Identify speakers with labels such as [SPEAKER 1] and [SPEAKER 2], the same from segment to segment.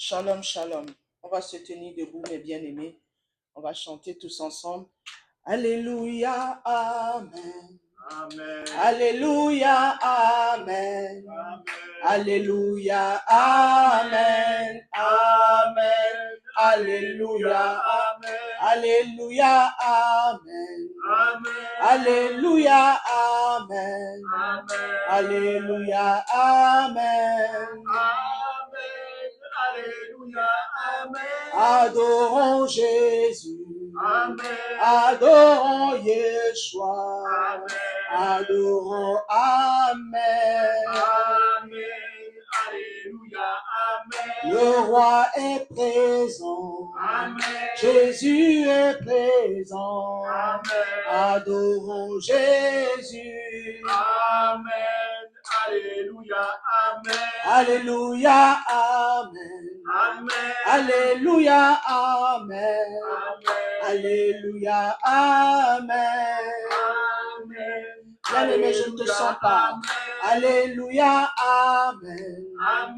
[SPEAKER 1] Shalom, shalom. On va se tenir debout, mes bien-aimés. On va chanter tous ensemble. Alléluia, amen.
[SPEAKER 2] Amen.
[SPEAKER 1] Alléluia, amen.
[SPEAKER 2] Amen.
[SPEAKER 1] Alléluia, amen. Amen. Alléluia,
[SPEAKER 2] Amen.
[SPEAKER 1] Alléluia, amen.
[SPEAKER 2] Amen.
[SPEAKER 1] Alléluia, amen.
[SPEAKER 2] Amen.
[SPEAKER 1] Alléluia, amen.
[SPEAKER 2] Amen. Alléluia. Amen.
[SPEAKER 1] Adorons Jésus.
[SPEAKER 2] Amen.
[SPEAKER 1] Adorons Yeshua.
[SPEAKER 2] Amen.
[SPEAKER 1] Adorons, amen.
[SPEAKER 2] Amen. Alléluia. Amen.
[SPEAKER 1] Le roi est présent.
[SPEAKER 2] Amen.
[SPEAKER 1] Jésus est présent.
[SPEAKER 2] Amen.
[SPEAKER 1] Adorons Jésus.
[SPEAKER 2] Amen. Alléluia. Amen.
[SPEAKER 1] Alléluia, amen.
[SPEAKER 2] Amen.
[SPEAKER 1] Alléluia, amen.
[SPEAKER 2] Amen.
[SPEAKER 1] Alléluia, amen.
[SPEAKER 2] Amen.
[SPEAKER 1] Bien-aimé, je ne te sens pas. Alléluia, amen.
[SPEAKER 2] Amen.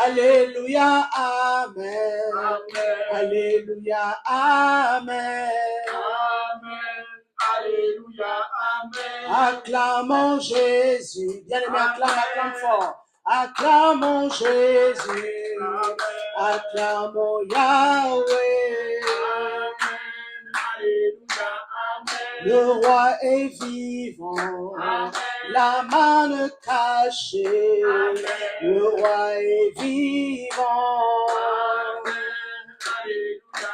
[SPEAKER 1] Alléluia, amen.
[SPEAKER 2] Amen.
[SPEAKER 1] Alléluia, amen.
[SPEAKER 2] Amen. Alléluia. Amen.
[SPEAKER 1] Acclamons Jésus. Bien-aimé, acclame fort. Acclamons Jésus. Acclamons Yahweh.
[SPEAKER 2] Amen. Alléluia. Amen.
[SPEAKER 1] Le roi est vivant.
[SPEAKER 2] Amen.
[SPEAKER 1] La manne cachée.
[SPEAKER 2] Amen.
[SPEAKER 1] Le roi est vivant.
[SPEAKER 2] Amen. Alléluia.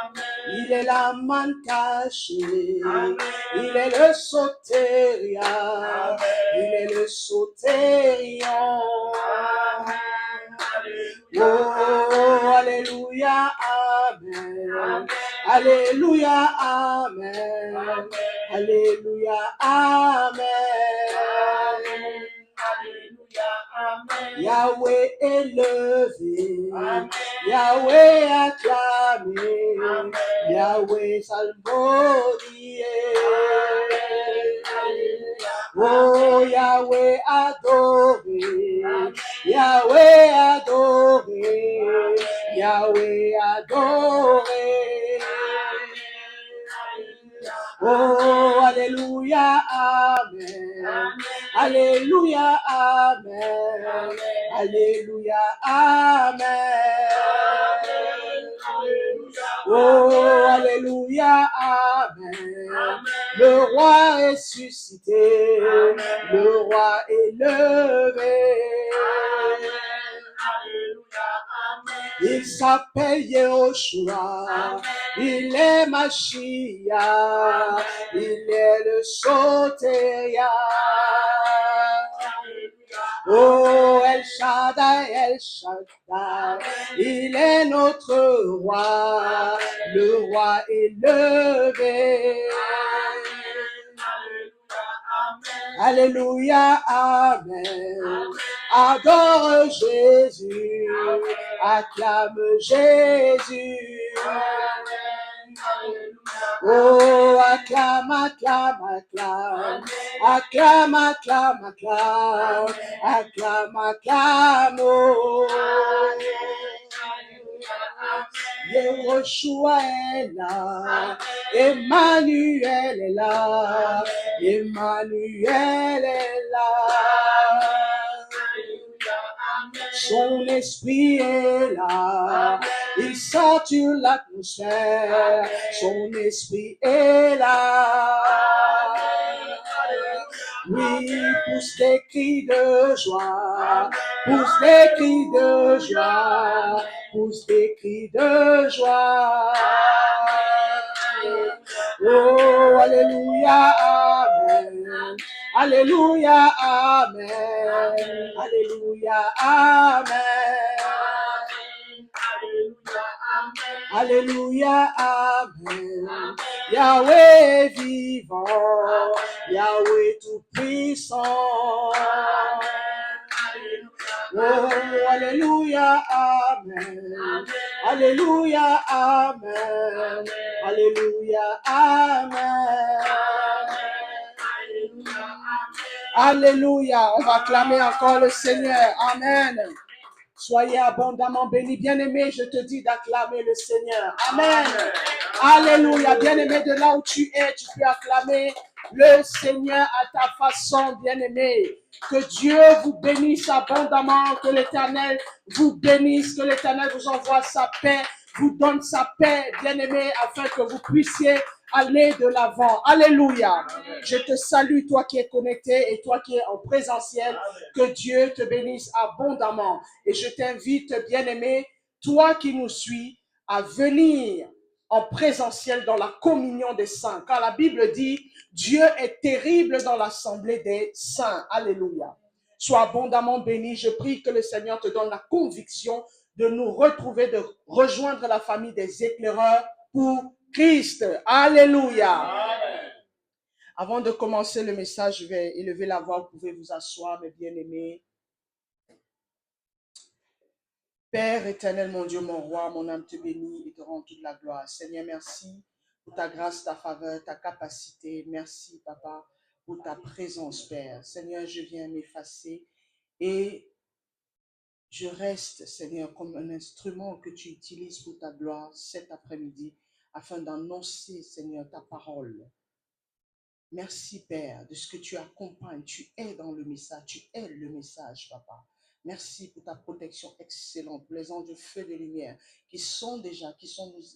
[SPEAKER 2] Amen.
[SPEAKER 1] Il est la manne cachée.
[SPEAKER 2] Amen.
[SPEAKER 1] Il est le sotéria.
[SPEAKER 2] Amen.
[SPEAKER 1] Il est le sotérion.
[SPEAKER 2] Amen. Alléluia.
[SPEAKER 1] Oh, alléluia, amen.
[SPEAKER 2] Amen.
[SPEAKER 1] Alléluia, amen.
[SPEAKER 2] Amen.
[SPEAKER 1] Alléluia, amen.
[SPEAKER 2] Alléluia. Amen.
[SPEAKER 1] Yahweh élevé.
[SPEAKER 2] Amen.
[SPEAKER 1] Yahweh acclamé.
[SPEAKER 2] Amen.
[SPEAKER 1] Yahweh salmodié.
[SPEAKER 2] Alléluia.
[SPEAKER 1] Oh, Yahweh adoré.
[SPEAKER 2] Amen.
[SPEAKER 1] Yahweh adoré.
[SPEAKER 2] Amen.
[SPEAKER 1] Yahweh adoré.
[SPEAKER 2] Alléluia.
[SPEAKER 1] Oh, alléluia, amen.
[SPEAKER 2] Amen.
[SPEAKER 1] Alléluia, amen.
[SPEAKER 2] Amen.
[SPEAKER 1] Alléluia, amen.
[SPEAKER 2] Alléluia.
[SPEAKER 1] Oh, alléluia, amen.
[SPEAKER 2] Amen.
[SPEAKER 1] Le roi est suscité,
[SPEAKER 2] Amen.
[SPEAKER 1] le roi est levé.
[SPEAKER 2] Amen. Alléluia. Amen.
[SPEAKER 1] Il s'appelle Yehoshua,
[SPEAKER 2] Amen.
[SPEAKER 1] il est Mashiach,
[SPEAKER 2] Amen.
[SPEAKER 1] il est le Soteria.
[SPEAKER 2] Alléluia.
[SPEAKER 1] Oh, El Shaddai, El Shaddai, il est notre roi, le roi est levé. Alléluia, amen. Adore Jésus, acclame Jésus. Oh, acclame, acclame, acclame. Acclame, acclame, acclame. Acclame, acclame. Oh. Yehoshua est là. Emmanuel est là. Emmanuel est là. Son esprit est là. Il sature l'atmosphère. Son esprit est là. Oui, pousse des cris de joie. Pousse des cris de joie. Pousse des cris de joie. Oh, alléluia, amen. Alléluia, amen. Alléluia, amen. Alléluia, amen. Yahweh vivant, Yahweh tout-puissant. Oh, alléluia, amen. Alléluia, amen. Alléluia, amen. Alléluia. On va acclamer encore le Seigneur. Amen. Soyez abondamment bénis. Bien-aimé, je te dis d'acclamer le Seigneur. Amen. Alléluia. Bien-aimé, de là où tu es, tu peux acclamer le Seigneur à ta façon, bien-aimé. Que Dieu vous bénisse abondamment, que l'Éternel vous bénisse, que l'Éternel vous envoie sa paix, vous donne sa paix, bien-aimé, afin que vous puissiez aller de l'avant. Alléluia. Je te salue, toi qui es connecté et toi qui es en présentiel. Que Dieu te bénisse abondamment. Et je t'invite, bien-aimé, toi qui nous suis, à venir en présentiel dans la communion des saints. Car la Bible dit, Dieu est terrible dans l'assemblée des saints. Alléluia. Sois abondamment béni. Je prie que le Seigneur te donne la conviction de nous retrouver, de rejoindre la famille des éclaireurs pour Christ. Alléluia. Amen. Avant de commencer le message, je vais élever la voix. Vous pouvez vous asseoir, mes bien-aimés. Père éternel, mon Dieu, mon roi, mon âme te bénit et te rend toute la gloire. Seigneur, merci pour ta grâce, ta faveur, ta capacité. Merci, Papa, pour ta présence, Père. Seigneur, je viens m'effacer et je reste, Seigneur, comme un instrument que tu utilises pour ta gloire cet après-midi afin d'annoncer, Seigneur, ta parole. Merci, Père, de ce que tu accompagnes. Tu es dans le message. Tu es le message, Papa. Merci pour ta protection excellente, pour les anges de feu de lumière qui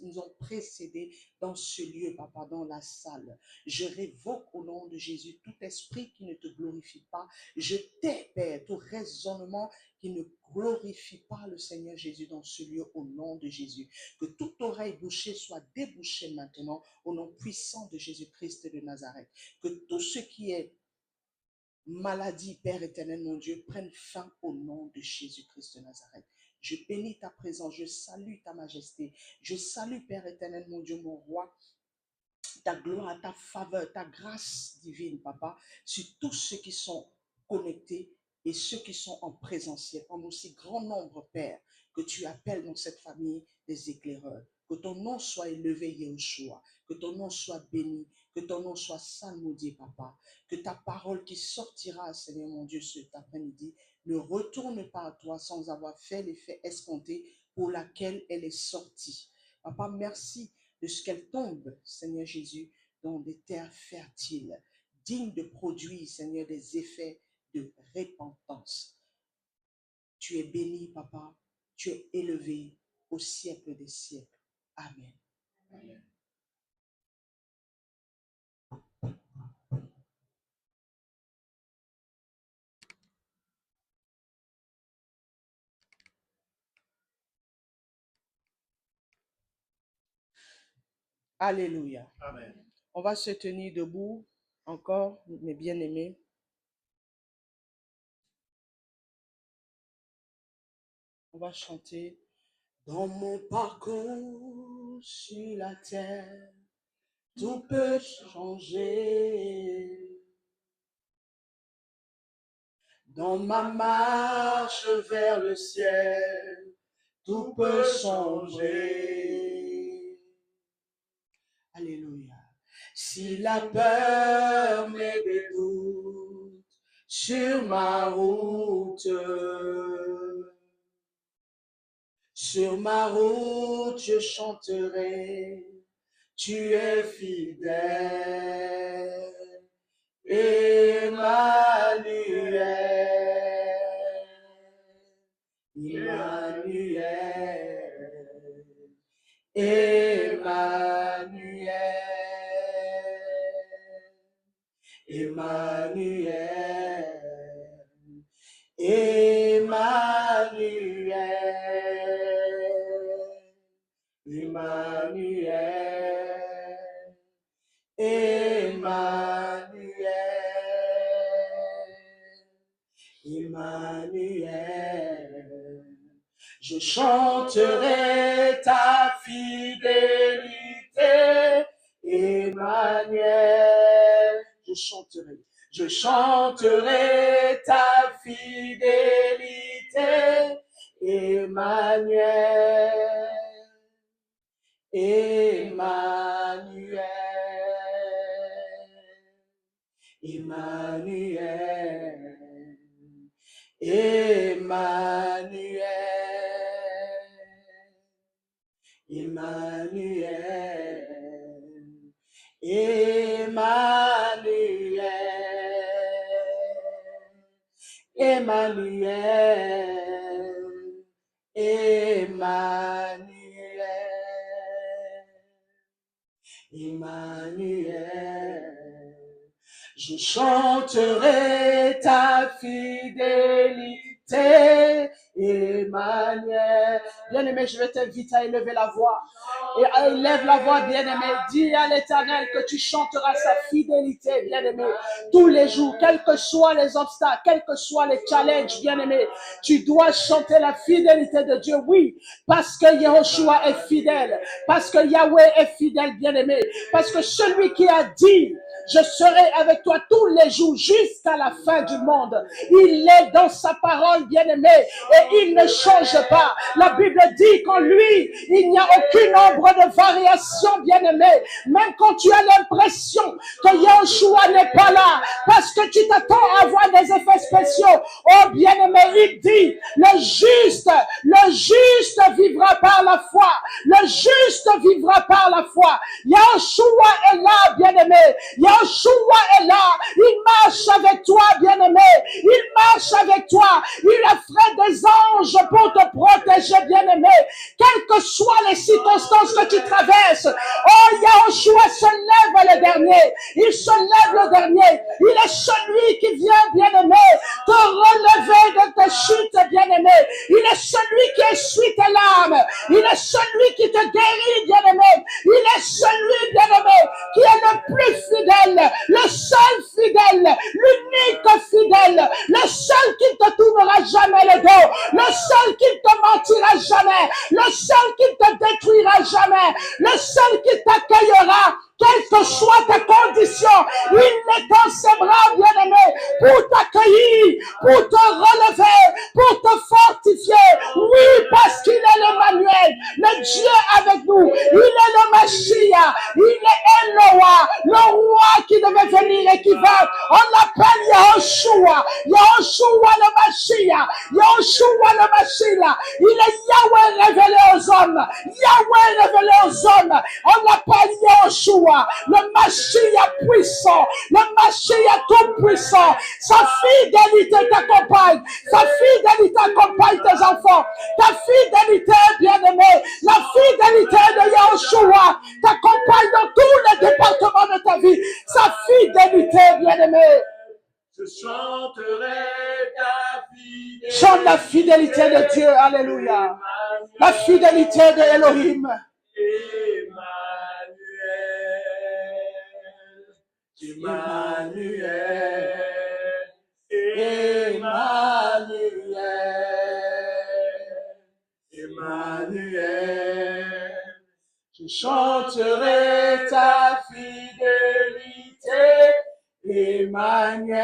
[SPEAKER 1] nous ont précédés dans ce lieu, Papa, dans la salle. Je révoque au nom de Jésus tout esprit qui ne te glorifie pas. Je tais, Père, tout raisonnement qui ne glorifie pas le Seigneur Jésus dans ce lieu au nom de Jésus. Que toute oreille bouchée soit débouchée maintenant au nom puissant de Jésus-Christ de Nazareth. Que tout ce qui est maladie, Père éternel, mon Dieu, prenne fin au nom de Jésus-Christ de Nazareth. Je bénis ta présence, je salue ta majesté, je salue, Père éternel, mon Dieu, mon roi, ta gloire, ta faveur, ta grâce divine, Papa, sur tous ceux qui sont connectés et ceux qui sont en présentiel, en aussi grand nombre, Père, que tu appelles dans cette famille des éclaireurs. Que ton nom soit élevé, Yahushua. Que ton nom soit béni. Que ton nom soit salmodié, Papa. Que ta parole qui sortira, Seigneur mon Dieu, cet après-midi, ne retourne pas à toi sans avoir fait l'effet escompté pour laquelle elle est sortie. Papa, merci de ce qu'elle tombe, Seigneur Jésus, dans des terres fertiles, dignes de produire, Seigneur, des effets de repentance. Tu es béni, Papa. Tu es élevé au siècle des siècles. Amen. Amen. Alléluia. Amen. On va se tenir debout encore, mes bien-aimés. On va chanter. Dans mon parcours sur la terre, tout peut changer. Dans ma marche vers le ciel, tout peut changer. Alléluia. Si la peur met des doutes sur ma route, je chanterai, tu es fidèle, Emmanuel, Emmanuel, Emmanuel, Emmanuel, Emmanuel, Emmanuel, Emmanuel, Emmanuel. Je chanterai ta fidélité, Emmanuel. Je chanterai ta fidélité, Emmanuel. Emmanuel, Emmanuel, Emmanuel, Emmanuel, Emmanuel, Emmanuel, Emmanuel, Emmanuel. Je chanterai ta fidélité, Emmanuel. Bien-aimé, je vais t'inviter à élever la voix. Et élève la voix, bien-aimé. Dis à l'Éternel que tu chanteras sa fidélité, bien-aimé. Tous les jours, quels que soient les obstacles, quels que soient les challenges, bien-aimé. Tu dois chanter la fidélité de Dieu. Oui, parce que Yahushua est fidèle. Parce que Yahweh est fidèle, bien-aimé. Parce que celui qui a dit, je serai avec toi tous les jours jusqu'à la fin du monde. Il est dans sa parole, bien-aimé, et il ne change pas. La Bible dit qu'en lui, il n'y a aucune ombre de variation, bien-aimé. Même quand tu as l'impression que Yahushua n'est pas là, parce que tu t'attends à avoir des effets spéciaux. Oh, bien-aimé, il dit, le juste vivra par la foi. Le juste vivra par la foi. Yahushua est là, bien-aimé. Yahushua est là. Il marche avec toi, bien-aimé. Il marche avec toi. Il a fait des anges pour te protéger, bien-aimé. Quelles que soient les circonstances que tu traverses. Oh, Yahushua se lève le dernier. Il se lève le dernier. Il est celui qui vient, bien-aimé, te relever de tes chutes, bien-aimé. Il est celui qui essuie tes larmes. Il est celui qui te guérit, bien-aimé. Il est celui, bien-aimé, qui est le plus fidèle, le seul fidèle, l'unique fidèle, le seul qui ne te tournera jamais le dos, le seul qui ne te mentira jamais, le seul qui ne te détruira jamais, le seul qui t'accueillera. Quelle que soit ta condition, il est dans ses bras, bien-aimé, pour t'accueillir, pour te relever, pour te fortifier. Oui, parce qu'il est l'Emmanuel, le Dieu avec nous. Il est le Mashiach, il est Eloah, le roi qui devait venir et qui va. On l'appelle Yahushua, Yahushua le Mashiach, Yahushua le Mashiach. Il est Yahweh révélé aux hommes, Yahweh révélé aux hommes. On l'appelle Yahushua, le Mashiach puissant, le Mashiach tout puissant. Sa fidélité t'accompagne, sa fidélité accompagne tes enfants, ta fidélité, bien-aimé, la fidélité de Yahushua t'accompagne dans tous les départements de ta vie. Sa fidélité, bien-aimé.
[SPEAKER 2] Je chanterai ta fidélité.
[SPEAKER 1] Chante la fidélité de Dieu, alléluia. La fidélité de Elohim.
[SPEAKER 2] Emmanuel, Emmanuel,
[SPEAKER 1] Je chanterai ta fidélité, Emmanuel.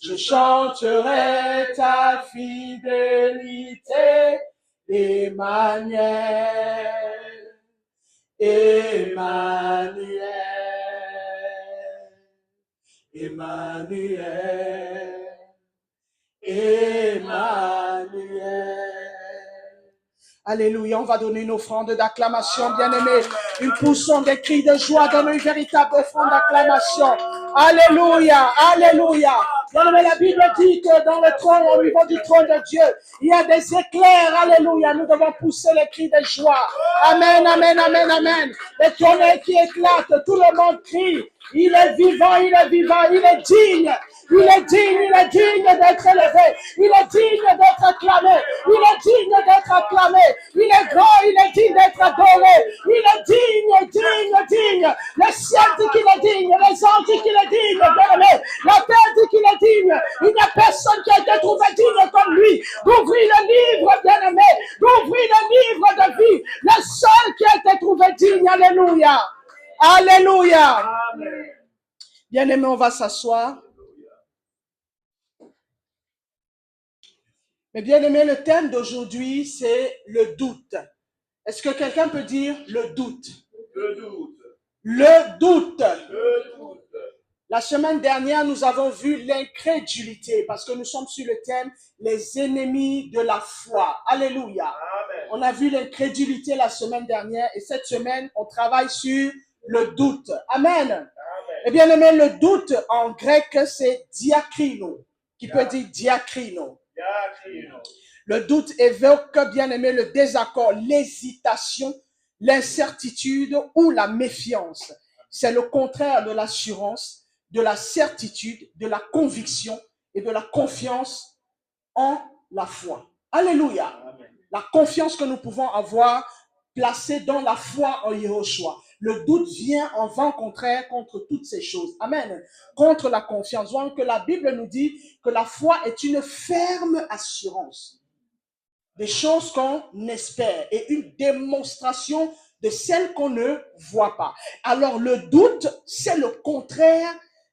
[SPEAKER 1] Je chanterai ta fidélité, Emmanuel. Emmanuel. Emmanuel. Emmanuel. Alléluia, on va donner une offrande d'acclamation, bien-aimés. Une poussons des cris de joie, donne une véritable offrande d'acclamation. Alléluia, alléluia. Bien-aimés, la Bible dit que dans le trône, au niveau du trône de Dieu, il y a des éclairs, alléluia. Nous devons pousser les cris de joie. Amen, amen, amen, amen. Les tonnerres qui éclatent, tout le monde crie. Il est vivant, il est vivant, il est digne. Il est digne d'être élevé. Il est digne d'être acclamé. Il est digne d'être acclamé. Il est grand, il est digne d'être adoré. Il est digne. Le ciel dit qu'il est digne. Les anges disent qu'il est digne. Bien-aimé. La terre dit qu'il est digne. Il n'y a personne qui a été trouvé digne comme lui. D'ouvrir le livre, bien-aimé. D'ouvrir le livre de vie. Le seul qui a été trouvé digne. Alléluia. Alléluia.
[SPEAKER 2] Amen.
[SPEAKER 1] Bien-aimé, on va s'asseoir. Mais bien aimé, le thème d'aujourd'hui, c'est le doute. Est-ce que quelqu'un peut dire le doute?
[SPEAKER 2] Le doute.
[SPEAKER 1] Le doute.
[SPEAKER 2] Le doute.
[SPEAKER 1] La semaine dernière, nous avons vu l'incrédulité parce que nous sommes sur le thème les ennemis de la foi. Alléluia.
[SPEAKER 2] Amen.
[SPEAKER 1] On a vu l'incrédulité la semaine dernière et cette semaine, on travaille sur le doute. Amen.
[SPEAKER 2] Amen.
[SPEAKER 1] Eh bien aimé, le doute en grec, c'est diakrino, qui peut dire diakrino.
[SPEAKER 2] Diakrino.
[SPEAKER 1] Le doute évoque, bien aimé, le désaccord, l'hésitation, l'incertitude ou la méfiance. C'est le contraire de l'assurance, de la certitude, de la conviction et de la confiance en la foi. Alléluia.
[SPEAKER 2] Amen.
[SPEAKER 1] La confiance que nous pouvons avoir placée dans la foi en Yehoshua. Le doute vient en vent contraire contre toutes ces choses. Amen. Contre la confiance. Donc que la Bible nous dit que la foi est une ferme assurance des choses qu'on espère et une démonstration de celles qu'on ne voit pas. Alors le doute, c'est le contraire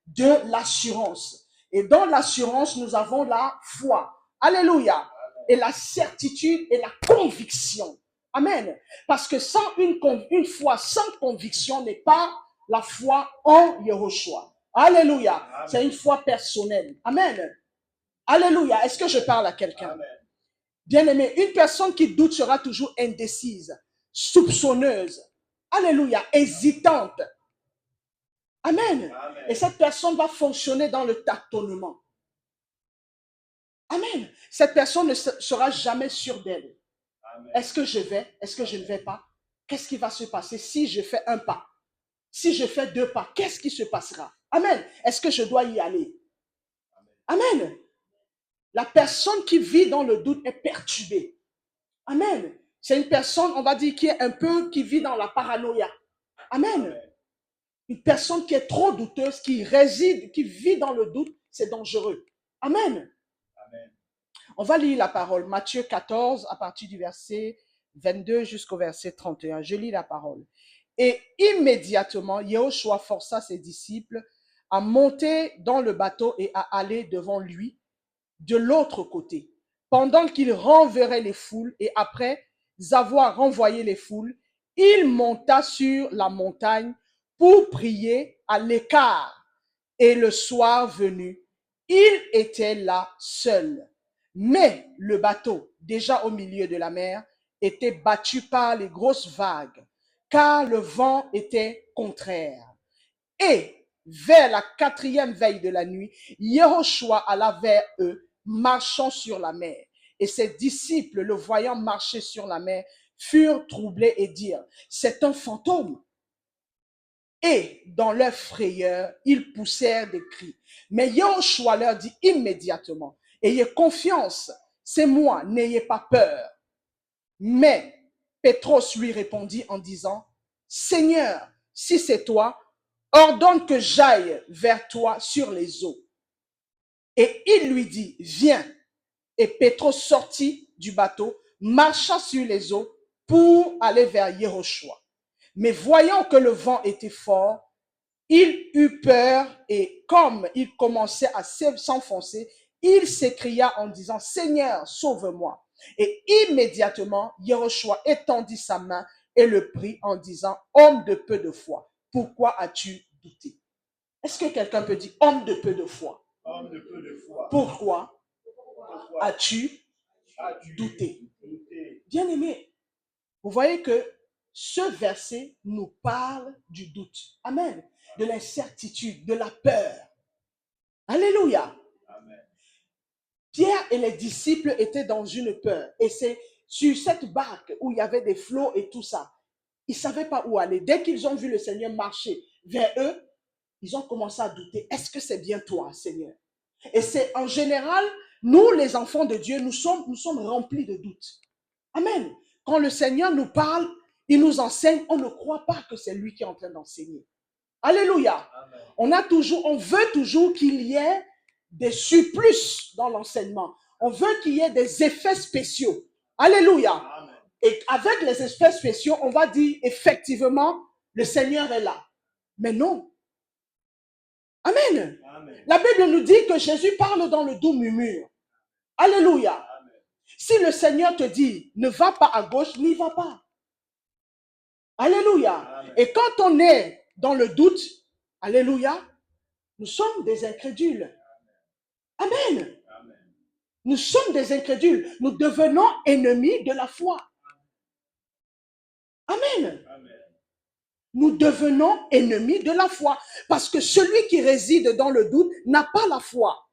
[SPEAKER 1] de l'assurance. Et dans l'assurance, nous avons la foi. Alléluia. Et la certitude et la conviction. Amen. Parce que sans une foi sans conviction n'est pas la foi en Yehoshua. Alléluia.
[SPEAKER 2] Amen.
[SPEAKER 1] C'est une foi personnelle. Amen. Alléluia. Est-ce que je parle à quelqu'un?
[SPEAKER 2] Amen.
[SPEAKER 1] Bien-aimé, une personne qui doute sera toujours indécise, soupçonneuse. Alléluia. Hésitante. Amen.
[SPEAKER 2] Amen.
[SPEAKER 1] Et cette personne va fonctionner dans le tâtonnement. Amen. Cette personne ne sera jamais sûre d'elle.
[SPEAKER 2] Amen.
[SPEAKER 1] Est-ce que je vais? Est-ce que je ne vais pas? Qu'est-ce qui va se passer si je fais un pas? Si je fais deux pas, qu'est-ce qui se passera? Amen. Est-ce que je dois y aller? Amen. La personne qui vit dans le doute est perturbée. Amen. C'est une personne, on va dire, qui est un peu, qui vit dans la paranoïa. Amen.
[SPEAKER 2] Amen.
[SPEAKER 1] Une personne qui est trop douteuse, qui réside, qui vit dans le doute, c'est dangereux. Amen.
[SPEAKER 2] Amen.
[SPEAKER 1] On va lire la parole. Matthieu 14, à partir du verset 22 jusqu'au verset 31. Je lis la parole. Et immédiatement, Yehoshua força ses disciples à monter dans le bateau et à aller devant lui de l'autre côté, pendant qu'il renverrait les foules, et après avoir renvoyé les foules, il monta sur la montagne pour prier à l'écart. Et le soir venu, il était là seul. Mais le bateau, déjà au milieu de la mer, était battu par les grosses vagues, car le vent était contraire. Et vers la 4e veille de la nuit, Yehoshua alla vers eux, marchant sur la mer. Et ses disciples, le voyant marcher sur la mer, furent troublés et dirent, c'est un fantôme. Et dans leur frayeur, ils poussèrent des cris. Mais Yehoshua leur dit immédiatement, ayez confiance, c'est moi, n'ayez pas peur. Mais Pétros lui répondit en disant, Seigneur, si c'est toi, ordonne que j'aille vers toi sur les eaux. Et il lui dit, viens. Et Pétros sortit du bateau, marcha sur les eaux pour aller vers Yehoshua. Mais voyant que le vent était fort, il eut peur et comme il commençait à s'enfoncer, il s'écria en disant, Seigneur, sauve-moi. Et immédiatement, Yehoshua étendit sa main et le prit en disant, homme de peu de foi, pourquoi as-tu douté? Est-ce que quelqu'un peut dire, homme de peu de foi?
[SPEAKER 2] Homme de peu de foi.
[SPEAKER 1] Pourquoi
[SPEAKER 2] Pourquoi
[SPEAKER 1] as-tu
[SPEAKER 2] as-tu
[SPEAKER 1] douté?
[SPEAKER 2] douté?
[SPEAKER 1] Bien-aimé, vous voyez que ce verset nous parle du doute. Amen. De l'incertitude, de la peur. Alléluia.
[SPEAKER 2] Amen.
[SPEAKER 1] Pierre et les disciples étaient dans une peur. Et c'est sur cette barque où il y avait des flots et tout ça. Ils ne savaient pas où aller. Dès qu'ils ont vu le Seigneur marcher vers eux, ils ont commencé à douter. Est-ce que c'est bien toi, Seigneur? Et c'est en général, nous, les enfants de Dieu, nous sommes remplis de doutes. Amen. Quand le Seigneur nous parle, il nous enseigne, on ne croit pas que c'est lui qui est en train d'enseigner. Alléluia.
[SPEAKER 2] Amen.
[SPEAKER 1] On veut toujours qu'il y ait des surplus dans l'enseignement. On veut qu'il y ait des effets spéciaux. Alléluia.
[SPEAKER 2] Amen.
[SPEAKER 1] Et avec les effets spéciaux, on va dire effectivement, le Seigneur est là. Mais non. Amen.
[SPEAKER 2] Amen.
[SPEAKER 1] La Bible nous dit que Jésus parle dans le doux murmure. Alléluia.
[SPEAKER 2] Amen.
[SPEAKER 1] Si le Seigneur te dit, ne va pas à gauche, n'y va pas. Alléluia.
[SPEAKER 2] Amen.
[SPEAKER 1] Et quand on est dans le doute, alléluia, nous sommes des incrédules. Amen.
[SPEAKER 2] Amen.
[SPEAKER 1] Nous sommes des incrédules. Nous devenons ennemis de la foi. Amen.
[SPEAKER 2] Amen.
[SPEAKER 1] Nous devenons ennemis de la foi. Parce que celui qui réside dans le doute n'a pas la foi.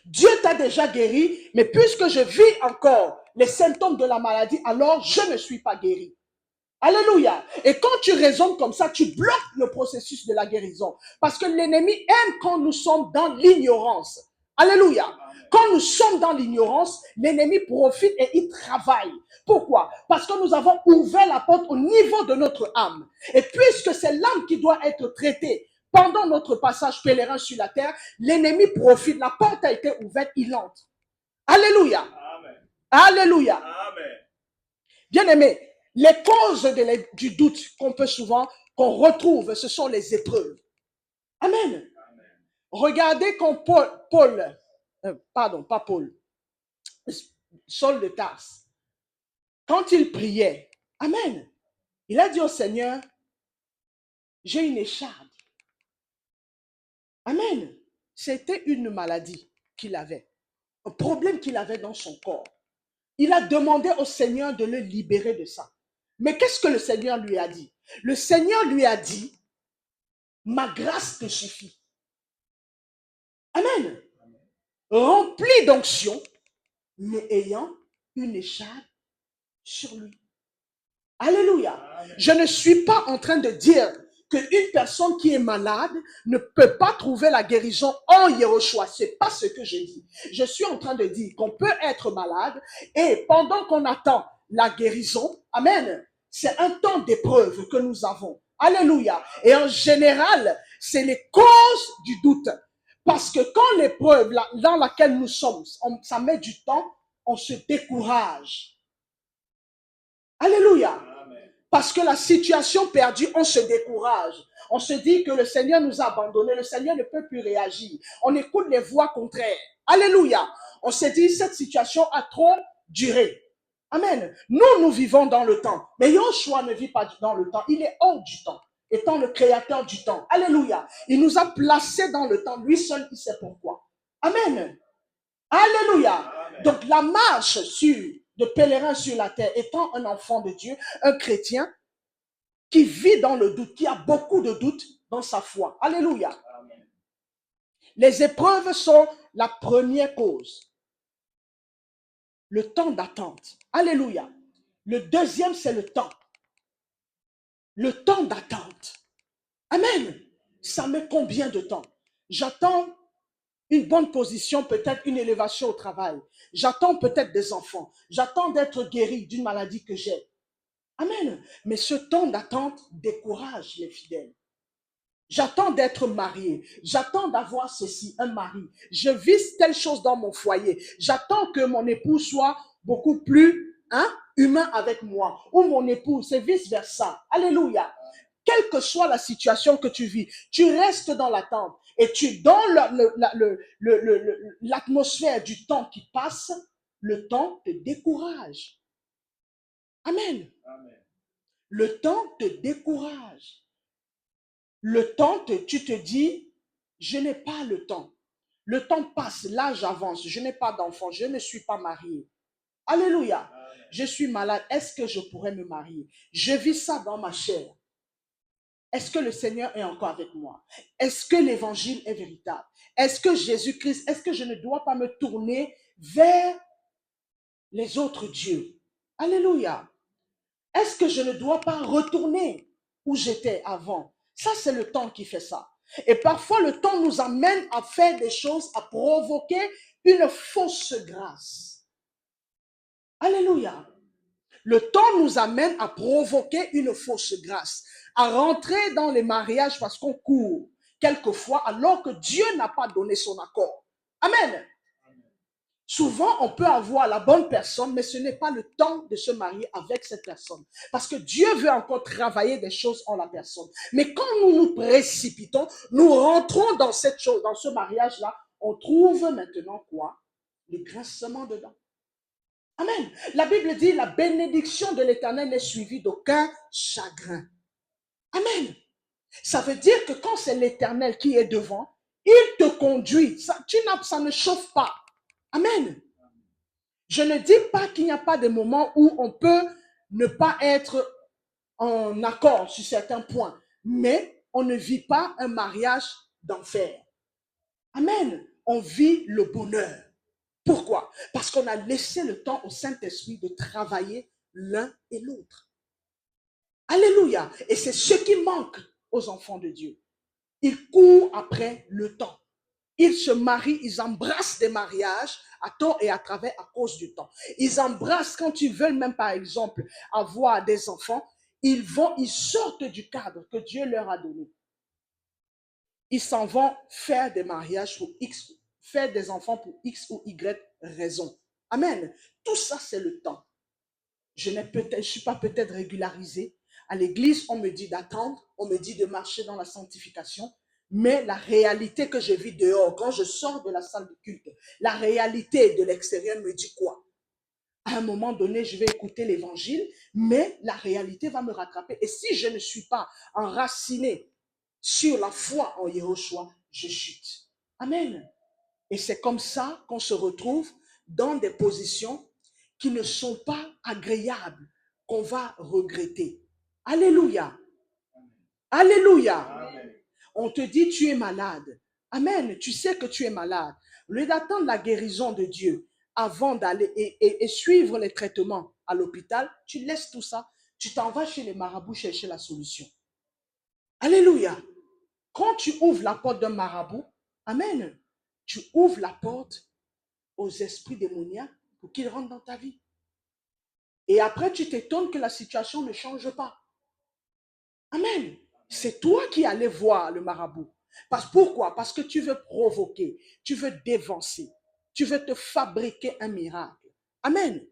[SPEAKER 1] Dieu t'a déjà guéri, mais puisque je vis encore les symptômes de la maladie, alors je ne suis pas guéri. Alléluia. Et quand tu raisonnes comme ça, tu bloques le processus de la guérison. Parce que l'ennemi aime quand nous sommes dans l'ignorance. Alléluia. Quand nous sommes dans l'ignorance, l'ennemi profite et il travaille. Pourquoi? Parce que nous avons ouvert la porte au niveau de notre âme. Et puisque c'est l'âme qui doit être traitée pendant notre passage pèlerin sur la terre, l'ennemi profite. La porte a été ouverte, il entre. Alléluia.
[SPEAKER 2] Amen.
[SPEAKER 1] Alléluia.
[SPEAKER 2] Amen.
[SPEAKER 1] Bien-aimés, les causes du doute qu'on retrouve, ce sont les épreuves. Amen.
[SPEAKER 2] Amen.
[SPEAKER 1] Regardez quand Saul de Tarse, quand il priait, amen, il a dit au Seigneur, j'ai une écharde. Amen. C'était une maladie qu'il avait, un problème qu'il avait dans son corps. Il a demandé au Seigneur de le libérer de ça. Mais qu'est-ce que le Seigneur lui a dit? Le Seigneur lui a dit, ma grâce te suffit. Amen. Rempli d'onction, mais ayant une écharpe sur lui. Alléluia.
[SPEAKER 2] Amen.
[SPEAKER 1] Je ne suis pas en train de dire qu'une personne qui est malade ne peut pas trouver la guérison en Yéhoshua. Ce n'est pas ce que je dis. Je suis en train de dire qu'on peut être malade et pendant qu'on attend la guérison, amen, c'est un temps d'épreuve que nous avons. Alléluia. Et en général, c'est les causes du doute. Parce que quand l'épreuve dans laquelle nous sommes, ça met du temps, on se décourage. Alléluia.
[SPEAKER 2] Amen.
[SPEAKER 1] Parce que la situation perdue, on se décourage. On se dit que le Seigneur nous a abandonnés, le Seigneur ne peut plus réagir. On écoute les voix contraires. Alléluia. On se dit, cette situation a trop duré. Amen. Nous vivons dans le temps. Mais Yeshua ne vit pas dans le temps. Il est hors du temps, étant le créateur du temps. Alléluia. Il nous a placés dans le temps. Lui seul, il sait pourquoi. Amen. Alléluia.
[SPEAKER 2] Amen.
[SPEAKER 1] Donc la marche de pèlerin sur la terre, étant un enfant de Dieu, un chrétien qui vit dans le doute, qui a beaucoup de doutes dans sa foi. Alléluia.
[SPEAKER 2] Amen.
[SPEAKER 1] Les épreuves sont la première cause. Le temps d'attente. Alléluia. Le deuxième, c'est le temps. Le temps d'attente. Amen. Ça met combien de temps? J'attends une bonne position, peut-être une élévation au travail. J'attends peut-être des enfants. J'attends d'être guéri d'une maladie que j'ai. Amen. Mais ce temps d'attente décourage les fidèles. J'attends d'être marié. J'attends d'avoir ceci, un mari. Je vis telle chose dans mon foyer. J'attends que mon époux soit beaucoup plus humain avec moi. Ou mon époux, c'est vice-versa. Alléluia. Quelle que soit la situation que tu vis, tu restes dans l'attente. Et tu, dans l'atmosphère du temps qui passe, le temps te décourage. Amen.
[SPEAKER 2] Amen.
[SPEAKER 1] Le temps te décourage. Le temps, tu te dis, je n'ai pas le temps. Le temps passe, l'âge avance, je n'ai pas d'enfant, je ne suis pas marié. Alléluia.
[SPEAKER 2] Amen.
[SPEAKER 1] Je suis malade, est-ce que je pourrais me marier? Je vis ça dans ma chair. Est-ce que le Seigneur est encore avec moi? Est-ce que l'évangile est véritable? Est-ce que Jésus-Christ, est-ce que je ne dois pas me tourner vers les autres dieux? Alléluia. Est-ce que je ne dois pas retourner où j'étais avant? Ça, c'est le temps qui fait ça. Et parfois, le temps nous amène à faire des choses, à provoquer une fausse grâce. Alléluia. Le temps nous amène à provoquer une fausse grâce, à rentrer dans les mariages parce qu'on court, quelquefois, alors que Dieu n'a pas donné son accord. Amen. Souvent, on peut avoir la bonne personne, mais ce n'est pas le temps de se marier avec cette personne. Parce que Dieu veut encore travailler des choses en la personne. Mais quand nous nous précipitons, nous rentrons dans cette chose, dans ce mariage-là, on trouve maintenant quoi? Les grincements dedans. Amen. La Bible dit, la bénédiction de l'Éternel n'est suivie d'aucun chagrin. Amen. Ça veut dire que quand c'est l'Éternel qui est devant, il te conduit. Ça ne chauffe pas. Amen. Je ne dis pas qu'il n'y a pas de moments où on peut ne pas être en accord sur certains points, mais on ne vit pas un mariage d'enfer. Amen. On vit le bonheur. Pourquoi? Parce qu'on a laissé le temps au Saint-Esprit de travailler l'un et l'autre. Alléluia. Et c'est ce qui manque aux enfants de Dieu. Ils courent après le temps. Ils se marient, ils embrassent des mariages à tort et à travers à cause du temps. Ils embrassent quand ils veulent même par exemple avoir des enfants, ils sortent du cadre que Dieu leur a donné. Ils s'en vont faire des mariages pour X, faire des enfants pour X ou Y raison. Amen. Tout ça, c'est le temps. Je ne suis pas peut-être régularisé. À l'église, on me dit d'attendre, on me dit de marcher dans la sanctification, mais la réalité que je vis dehors, quand je sors de la salle de culte, la réalité de l'extérieur me dit quoi? À un moment donné, je vais écouter l'évangile, mais la réalité va me rattraper. Et si je ne suis pas enraciné sur la foi en Yehoshua, je chute. Amen. Et c'est comme ça qu'on se retrouve dans des positions qui ne sont pas agréables, qu'on va regretter. Alléluia. Alléluia.
[SPEAKER 2] Amen.
[SPEAKER 1] On te dit tu es malade. Amen. Tu sais que tu es malade. Au lieu d'attendre la guérison de Dieu avant d'aller et suivre les traitements à l'hôpital, tu laisses tout ça. Tu t'en vas chez les marabouts chercher la solution. Alléluia. Quand tu ouvres la porte d'un marabout, amen, tu ouvres la porte aux esprits démoniaques pour qu'ils rentrent dans ta vie. Et après, tu t'étonnes que la situation ne change pas. Amen. C'est toi qui allais voir le marabout. Pourquoi? Parce que tu veux provoquer, tu veux dévancer, tu veux te fabriquer un miracle. Amen.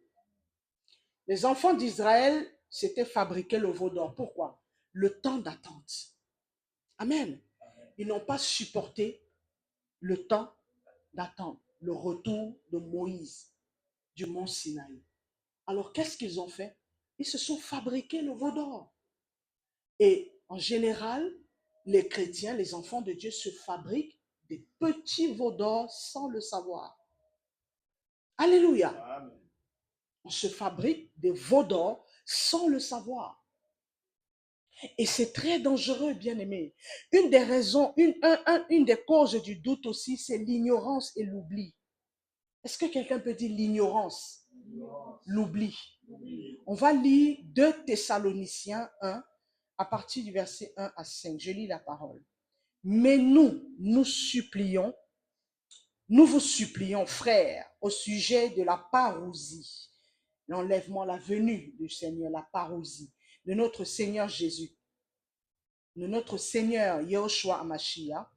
[SPEAKER 1] Les enfants d'Israël s'étaient fabriqués le veau d'or. Pourquoi? Le temps d'attente. Amen. Ils n'ont pas supporté le temps d'attendre le retour de Moïse du mont Sinaï. Alors, qu'est-ce qu'ils ont fait? Ils se sont fabriqués le veau d'or. Et en général, les chrétiens, les enfants de Dieu se fabriquent des petits veaux d'or sans le savoir. Alléluia.
[SPEAKER 2] Amen.
[SPEAKER 1] On se fabrique des veaux d'or sans le savoir. Et c'est très dangereux, bien-aimés. Une des raisons, une des causes du doute aussi, c'est l'ignorance et l'oubli. Est-ce que quelqu'un peut dire l'ignorance? L'oubli. On va lire 2 Thessaloniciens 1 à partir du verset 1 à 5. Je lis la parole. Mais nous vous supplions, frères, au sujet de la parousie, l'enlèvement, la venue du Seigneur, la parousie, de notre Seigneur Jésus, de notre Seigneur Yehoshua Hamashiach,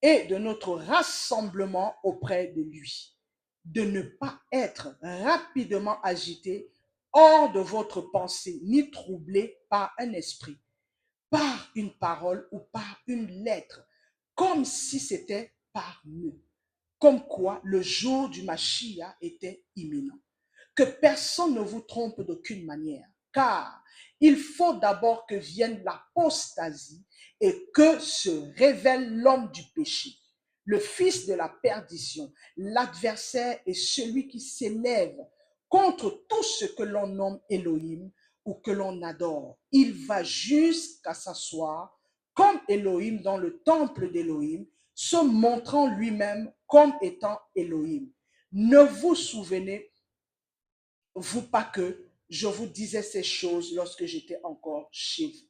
[SPEAKER 1] et de notre rassemblement auprès de lui, de ne pas être rapidement agité hors de votre pensée, ni troublé par un esprit, par une parole ou par une lettre, comme si c'était par nous, comme quoi le jour du Mashiach était imminent. Que personne ne vous trompe d'aucune manière, car il faut d'abord que vienne l'apostasie et que se révèle l'homme du péché, le fils de la perdition, l'adversaire et celui qui s'élève contre tout ce que l'on nomme Elohim ou que l'on adore. Il va jusqu'à s'asseoir comme Elohim dans le temple d'Elohim, se montrant lui-même comme étant Elohim. Ne vous souvenez-vous pas que je vous disais ces choses lorsque j'étais encore chez vous?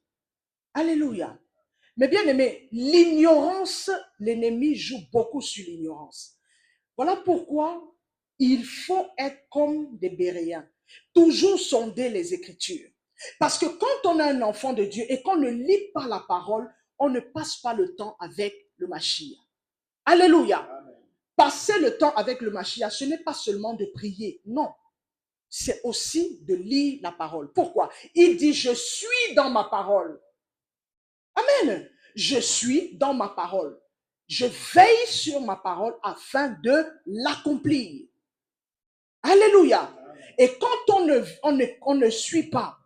[SPEAKER 1] Alléluia. Mais bien aimé, l'ignorance, l'ennemi joue beaucoup sur l'ignorance. Voilà pourquoi il faut être comme des Béréens, toujours sonder les Écritures. Parce que quand on a un enfant de Dieu et qu'on ne lit pas la parole, on ne passe pas le temps avec le Mashiach. Alléluia.
[SPEAKER 2] Amen.
[SPEAKER 1] Passer le temps avec le Mashiach, ce n'est pas seulement de prier, non. C'est aussi de lire la parole. Pourquoi? Il dit, je suis dans ma parole. Amen. Je suis dans ma parole. Je veille sur ma parole afin de l'accomplir. Alléluia. Et quand on ne suit pas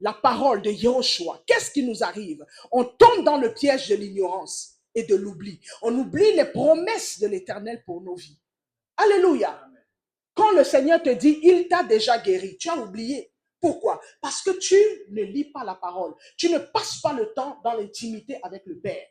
[SPEAKER 1] la parole de Yehoshua, qu'est-ce qui nous arrive? On tombe dans le piège de l'ignorance et de l'oubli. On oublie les promesses de l'Éternel pour nos vies. Alléluia. Quand le Seigneur te dit, il t'a déjà guéri, tu as oublié. Pourquoi? Parce que tu ne lis pas la parole. Tu ne passes pas le temps dans l'intimité avec le Père.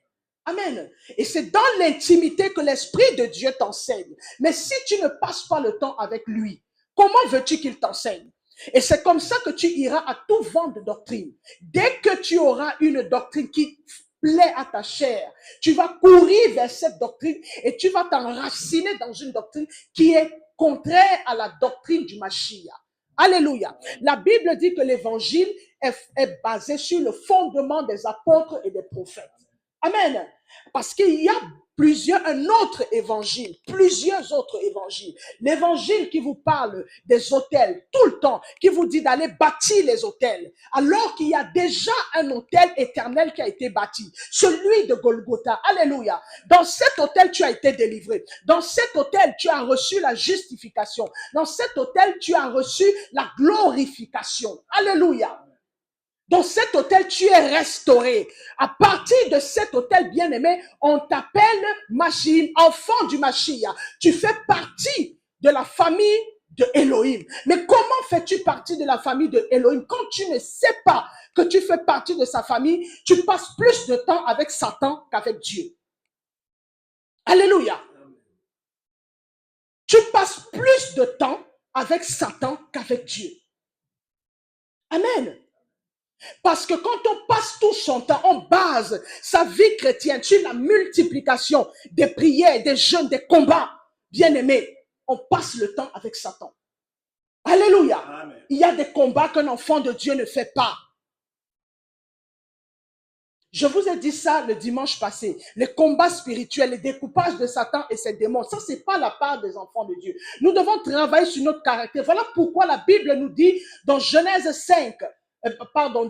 [SPEAKER 1] Amen. Et c'est dans l'intimité que l'Esprit de Dieu t'enseigne. Mais si tu ne passes pas le temps avec lui, comment veux-tu qu'il t'enseigne? Et c'est comme ça que tu iras à tout vent de doctrine. Dès que tu auras une doctrine qui plaît à ta chair, tu vas courir vers cette doctrine et tu vas t'enraciner dans une doctrine qui est contraire à la doctrine du Mashiach. Alléluia. La Bible dit que l'évangile est basé sur le fondement des apôtres et des prophètes. Amen. Parce qu'il y a plusieurs autres évangiles. L'évangile qui vous parle des autels tout le temps, qui vous dit d'aller bâtir les autels, alors qu'il y a déjà un autel éternel qui a été bâti, celui de Golgotha. Alléluia. Dans cet autel, tu as été délivré. Dans cet autel, tu as reçu la justification. Dans cet autel, tu as reçu la glorification. Alléluia. Dans cet hôtel, tu es restauré. À partir de cet hôtel, bien-aimé, on t'appelle Machine, enfant du Mashiach. Tu fais partie de la famille de Elohim. Mais comment fais-tu partie de la famille de Elohim? Quand tu ne sais pas que tu fais partie de sa famille, tu passes plus de temps avec Satan qu'avec Dieu. Alléluia. Tu passes plus de temps avec Satan qu'avec Dieu. Amen. Parce que quand on passe tout son temps, on base sa vie chrétienne sur la multiplication des prières, des jeûnes, des combats, bien aimés, on passe le temps avec Satan. Alléluia. Amen. Il y a des combats qu'un enfant de Dieu ne fait pas. Je vous ai dit ça le dimanche passé. Les combats spirituels, les découpages de Satan et ses démons, ça c'est pas la part des enfants de Dieu. Nous devons travailler sur notre caractère. Voilà pourquoi la Bible nous dit dans Genèse 5, dans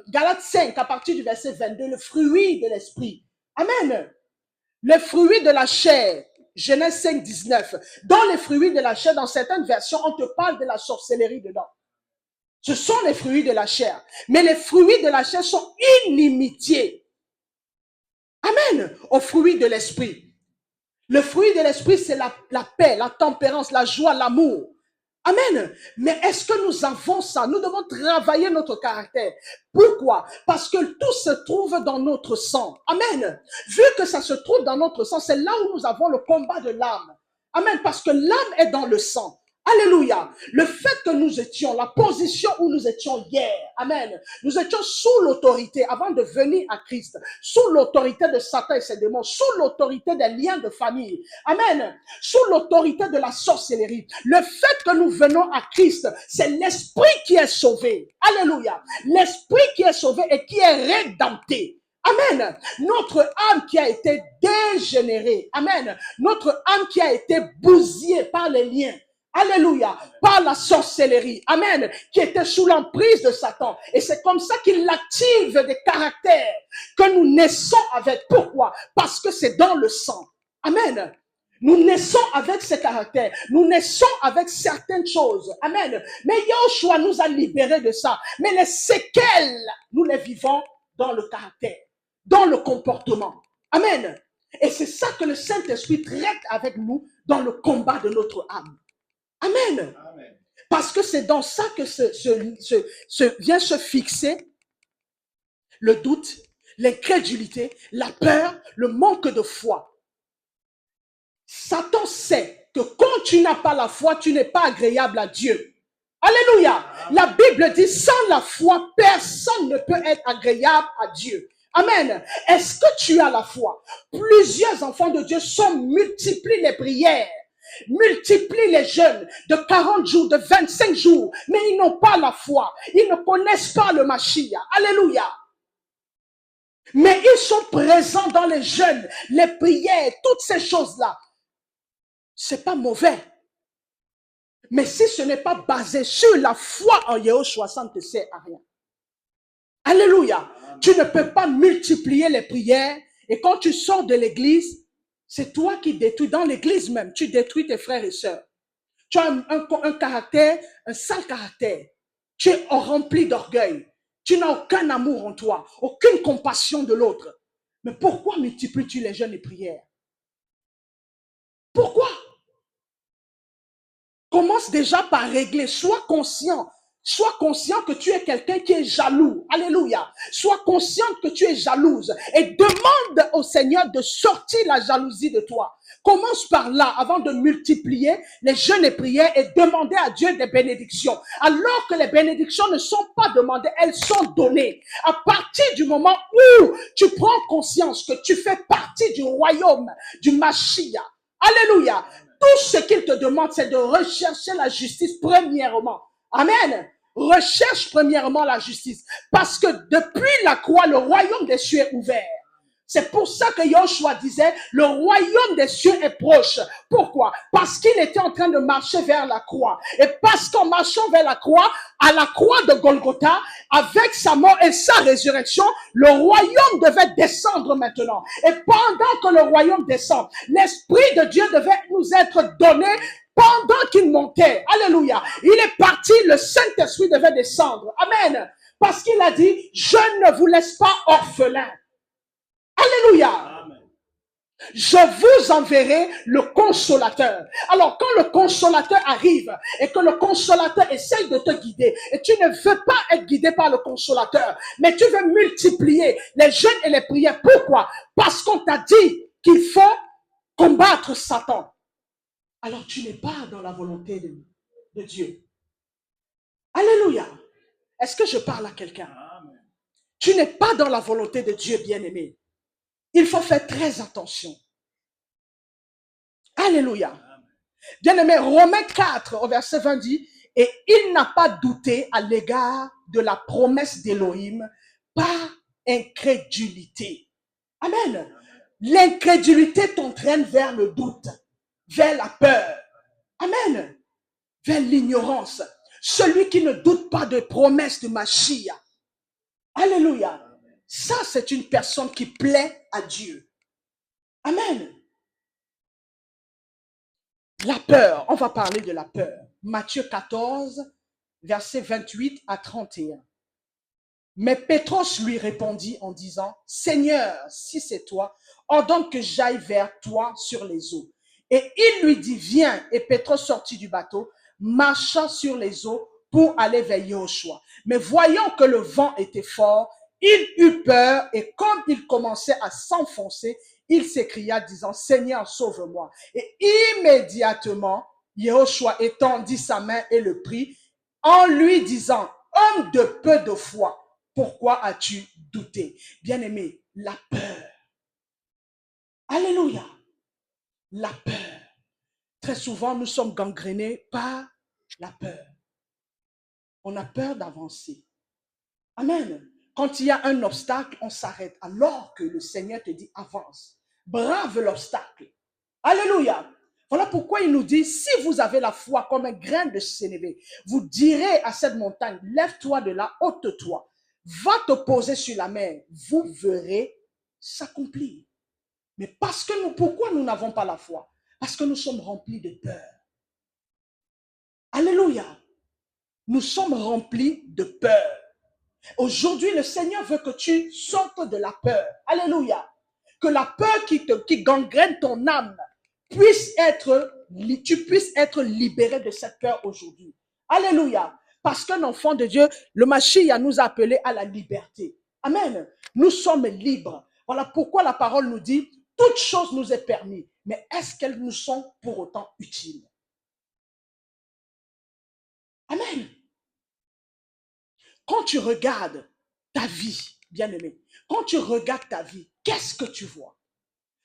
[SPEAKER 1] Galates 5, à partir du verset 22, le fruit de l'esprit. Amen. Le fruit de la chair, Genèse 5, 19. Dans les fruits de la chair, dans certaines versions, on te parle de la sorcellerie dedans. Ce sont les fruits de la chair. Mais les fruits de la chair sont inimitiés. Amen. Aux fruits de l'esprit. Le fruit de l'esprit, c'est la paix, la tempérance, la joie, l'amour. Amen. Mais est-ce que nous avons ça? Nous devons travailler notre caractère. Pourquoi? Parce que tout se trouve dans notre sang. Amen. Vu que ça se trouve dans notre sang, c'est là où nous avons le combat de l'âme. Amen. Parce que l'âme est dans le sang. Alléluia. Le fait que nous étions, la position où nous étions hier, amen, nous étions sous l'autorité, avant de venir à Christ, sous l'autorité de Satan et ses démons, sous l'autorité des liens de famille, amen, sous l'autorité de la sorcellerie. Le fait que nous venons à Christ, c'est l'esprit qui est sauvé. Alléluia. L'esprit qui est sauvé et qui est rédempté. Amen. Notre âme qui a été dégénérée. Amen. Notre âme qui a été bousillée par les liens. Alléluia, par la sorcellerie, amen, qui était sous l'emprise de Satan. Et c'est comme ça qu'il active des caractères que nous naissons avec. Pourquoi? Parce que c'est dans le sang. Amen. Nous naissons avec ces caractères. Nous naissons avec certaines choses. Amen. Mais Yahushua nous a libérés de ça. Mais les séquelles, nous les vivons dans le caractère, dans le comportement. Amen. Et c'est ça que le Saint-Esprit traite avec nous dans le combat de notre âme. Amen. Amen. Parce que c'est dans ça que vient se fixer le doute, l'incrédulité, la peur, le manque de foi. Satan sait que quand tu n'as pas la foi, tu n'es pas agréable à Dieu. Alléluia. Amen. La Bible dit, sans la foi, personne ne peut être agréable à Dieu. Amen. Est-ce que tu as la foi? Plusieurs enfants de Dieu multiplient les prières, multiplient les jeûnes de 40 jours, de 25 jours, mais ils n'ont pas la foi. Ils ne connaissent pas le Mashiach. Alléluia. Mais ils sont présents dans les jeûnes, les prières, toutes ces choses-là. C'est pas mauvais. Mais si ce n'est pas basé sur la foi en Yahushua, ça ne te sert à rien. Alléluia. Amen. Tu ne peux pas multiplier les prières et quand tu sors de l'église, c'est toi qui détruis. Dans l'église même, tu détruis tes frères et sœurs. Tu as un caractère, un sale caractère. Tu es rempli d'orgueil. Tu n'as aucun amour en toi, aucune compassion de l'autre. Mais pourquoi multiplies-tu les jeûnes et prières? Pourquoi? Commence déjà par régler. Sois conscient Sois conscient que tu es quelqu'un qui est jaloux. Alléluia. Sois consciente que tu es jalouse et demande au Seigneur de sortir la jalousie de toi. Commence par là avant de multiplier les jeûnes et prières et demander à Dieu des bénédictions. Alors que les bénédictions ne sont pas demandées, elles sont données. À partir du moment où tu prends conscience que tu fais partie du royaume du Mashiach. Alléluia. Tout ce qu'il te demande, c'est de rechercher la justice premièrement. Amen. Recherche premièrement la justice. Parce que depuis la croix, le royaume des cieux est ouvert. C'est pour ça que Yoshua disait, le royaume des cieux est proche. Pourquoi? Parce qu'il était en train de marcher vers la croix. Et parce qu'en marchant vers la croix, à la croix de Golgotha, avec sa mort et sa résurrection, le royaume devait descendre maintenant. Et pendant que le royaume descend, l'Esprit de Dieu devait nous être donné pendant qu'il montait. Alléluia. Il est parti, le Saint-Esprit devait descendre. Amen. Parce qu'il a dit, je ne vous laisse pas orphelins. Alléluia. Amen. Je vous enverrai le consolateur. Alors, quand le consolateur arrive et que le consolateur essaye de te guider et tu ne veux pas être guidé par le consolateur, mais tu veux multiplier les jeûnes et les prières. Pourquoi? Parce qu'on t'a dit qu'il faut combattre Satan. Alors, tu n'es pas dans la volonté de Dieu. Alléluia. Est-ce que je parle à quelqu'un? Tu n'es pas dans la volonté de Dieu, bien-aimé. Il faut faire très attention. Alléluia. Bien-aimé, Romains 4, au verset 20 dit, et il n'a pas douté à l'égard de la promesse d'Élohim par incrédulité. Amen. L'incrédulité t'entraîne vers le doute, vers la peur. Amen. Vers l'ignorance. Celui qui ne doute pas de promesse de Mashiach. Alléluia. Ça, c'est une personne qui plaît à Dieu. Amen. La peur, on va parler de la peur. Matthieu 14, versets 28 à 31. Mais Pétros lui répondit en disant, Seigneur, si c'est toi, ordonne que j'aille vers toi sur les eaux. Et il lui dit, viens. Et Pétros sortit du bateau, marcha sur les eaux pour aller vers Yoshua. Mais voyant que le vent était fort, il eut peur et comme il commençait à s'enfoncer, il s'écria disant, Seigneur, sauve-moi. Et immédiatement, Yoshua étendit sa main et le prit en lui disant, homme de peu de foi, pourquoi as-tu douté? Bien-aimé, la peur. Alléluia. La peur. Très souvent, nous sommes gangrénés par la peur. On a peur d'avancer. Amen. Quand il y a un obstacle, on s'arrête alors que le Seigneur te dit avance. Brave l'obstacle. Alléluia. Voilà pourquoi il nous dit, si vous avez la foi comme un grain de sénévé, vous direz à cette montagne, lève-toi de là, ôte-toi, va te poser sur la mer, vous verrez s'accomplir. Mais parce que pourquoi nous n'avons pas la foi? Parce que nous sommes remplis de peur. Alléluia. Nous sommes remplis de peur. Aujourd'hui, le Seigneur veut que tu sortes de la peur. Alléluia. Que la peur qui gangrène ton âme tu puisses être libéré de cette peur aujourd'hui. Alléluia. Parce qu'un enfant de Dieu, le Mashiach nous a appelés à la liberté. Amen. Nous sommes libres. Voilà pourquoi la parole nous dit, toute chose nous est permise. Mais est-ce qu'elles nous sont pour autant utiles? Amen. Quand tu regardes ta vie, bien-aimé, quand tu regardes ta vie, qu'est-ce que tu vois?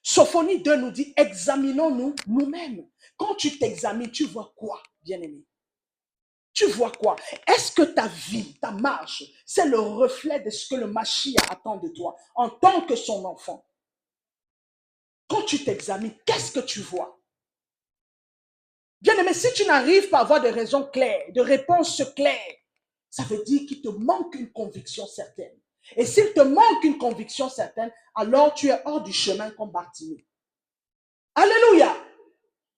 [SPEAKER 1] Sophonie 2 nous dit, examinons-nous nous-mêmes. Quand tu t'examines, tu vois quoi, bien-aimé? Tu vois quoi? Est-ce que ta vie, ta marche, c'est le reflet de ce que le Mashiach attend de toi en tant que son enfant? Quand tu t'examines, qu'est-ce que tu vois? Bien-aimé, si tu n'arrives pas à avoir de raisons claires, de réponses claires, ça veut dire qu'il te manque une conviction certaine. Et s'il te manque une conviction certaine, alors tu es hors du chemin comme Bartimée. Alléluia.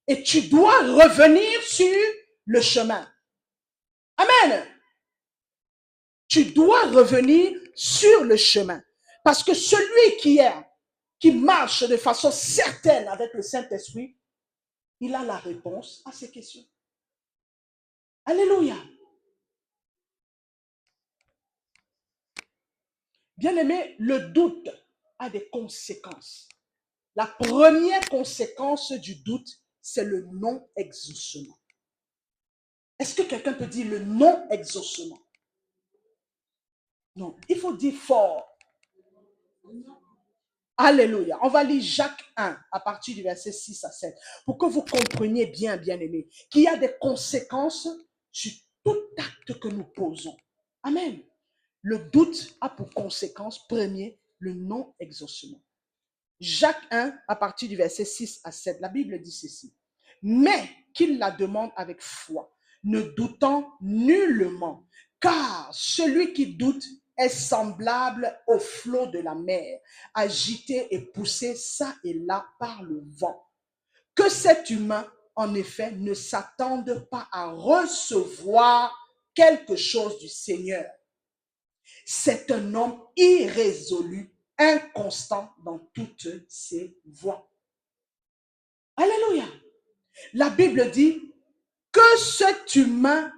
[SPEAKER 1] Et tu dois revenir sur le chemin. Amen. Tu dois revenir sur le chemin. Parce que celui qui marche de façon certaine avec le Saint-Esprit, il a la réponse à ces questions. Alléluia. Bien-aimé, le doute a des conséquences. La première conséquence du doute, c'est le non-exaucement. Est-ce que quelqu'un peut dire le non-exaucement? Non, il faut dire fort. Alléluia. On va lire Jacques 1 à partir du verset 6 à 7 pour que vous compreniez bien, bien-aimés, qu'il y a des conséquences sur tout acte que nous posons. Amen. Le doute a pour conséquence premier le non-exaucement. Jacques 1 à partir du verset 6 à 7, la Bible dit ceci. Mais qu'il la demande avec foi, ne doutant nullement, car celui qui doute est semblable au flot de la mer, agité et poussé çà et là par le vent. Que cet humain, en effet, ne s'attende pas à recevoir quelque chose du Seigneur. C'est un homme irrésolu, inconstant dans toutes ses voies. Alléluia. La Bible dit que cet humain,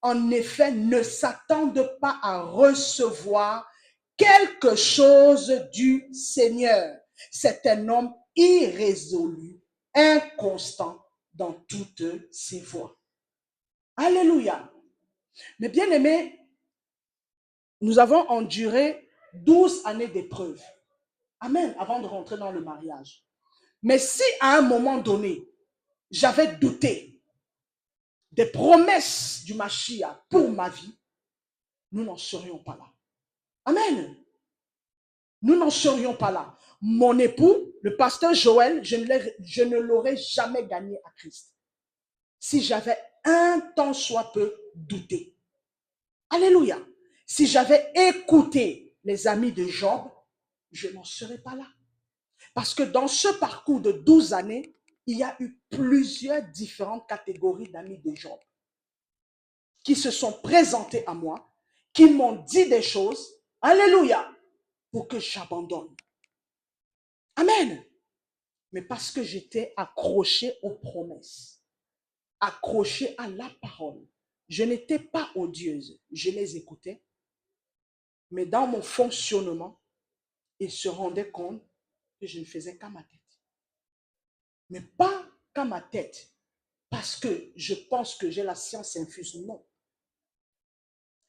[SPEAKER 1] en effet, ne s'attende pas à recevoir quelque chose du Seigneur. C'est un homme irrésolu, inconstant dans toutes ses voies. Alléluia. Mais bien aimé, nous avons enduré 12 années d'épreuve. Amen, avant de rentrer dans le mariage. Mais si à un moment donné, j'avais douté des promesses du Mashiach pour ma vie, nous n'en serions pas là. Amen. Nous n'en serions pas là. Mon époux, le pasteur Joël, je ne l'aurais jamais gagné à Christ. Si j'avais un tant soit peu douté. Alléluia. Si j'avais écouté les amis de Job, je n'en serais pas là. Parce que dans ce parcours de 12 années, il y a eu plusieurs différentes catégories d'amis de Job qui se sont présentés à moi, qui m'ont dit des choses, alléluia, pour que j'abandonne. Amen. Mais parce que j'étais accroché aux promesses, accroché à la parole. Je n'étais pas odieuse, je les écoutais, mais dans mon fonctionnement, ils se rendaient compte que je ne faisais qu'à ma tête. Mais pas qu'à ma tête, parce que je pense que j'ai la science infuse, non.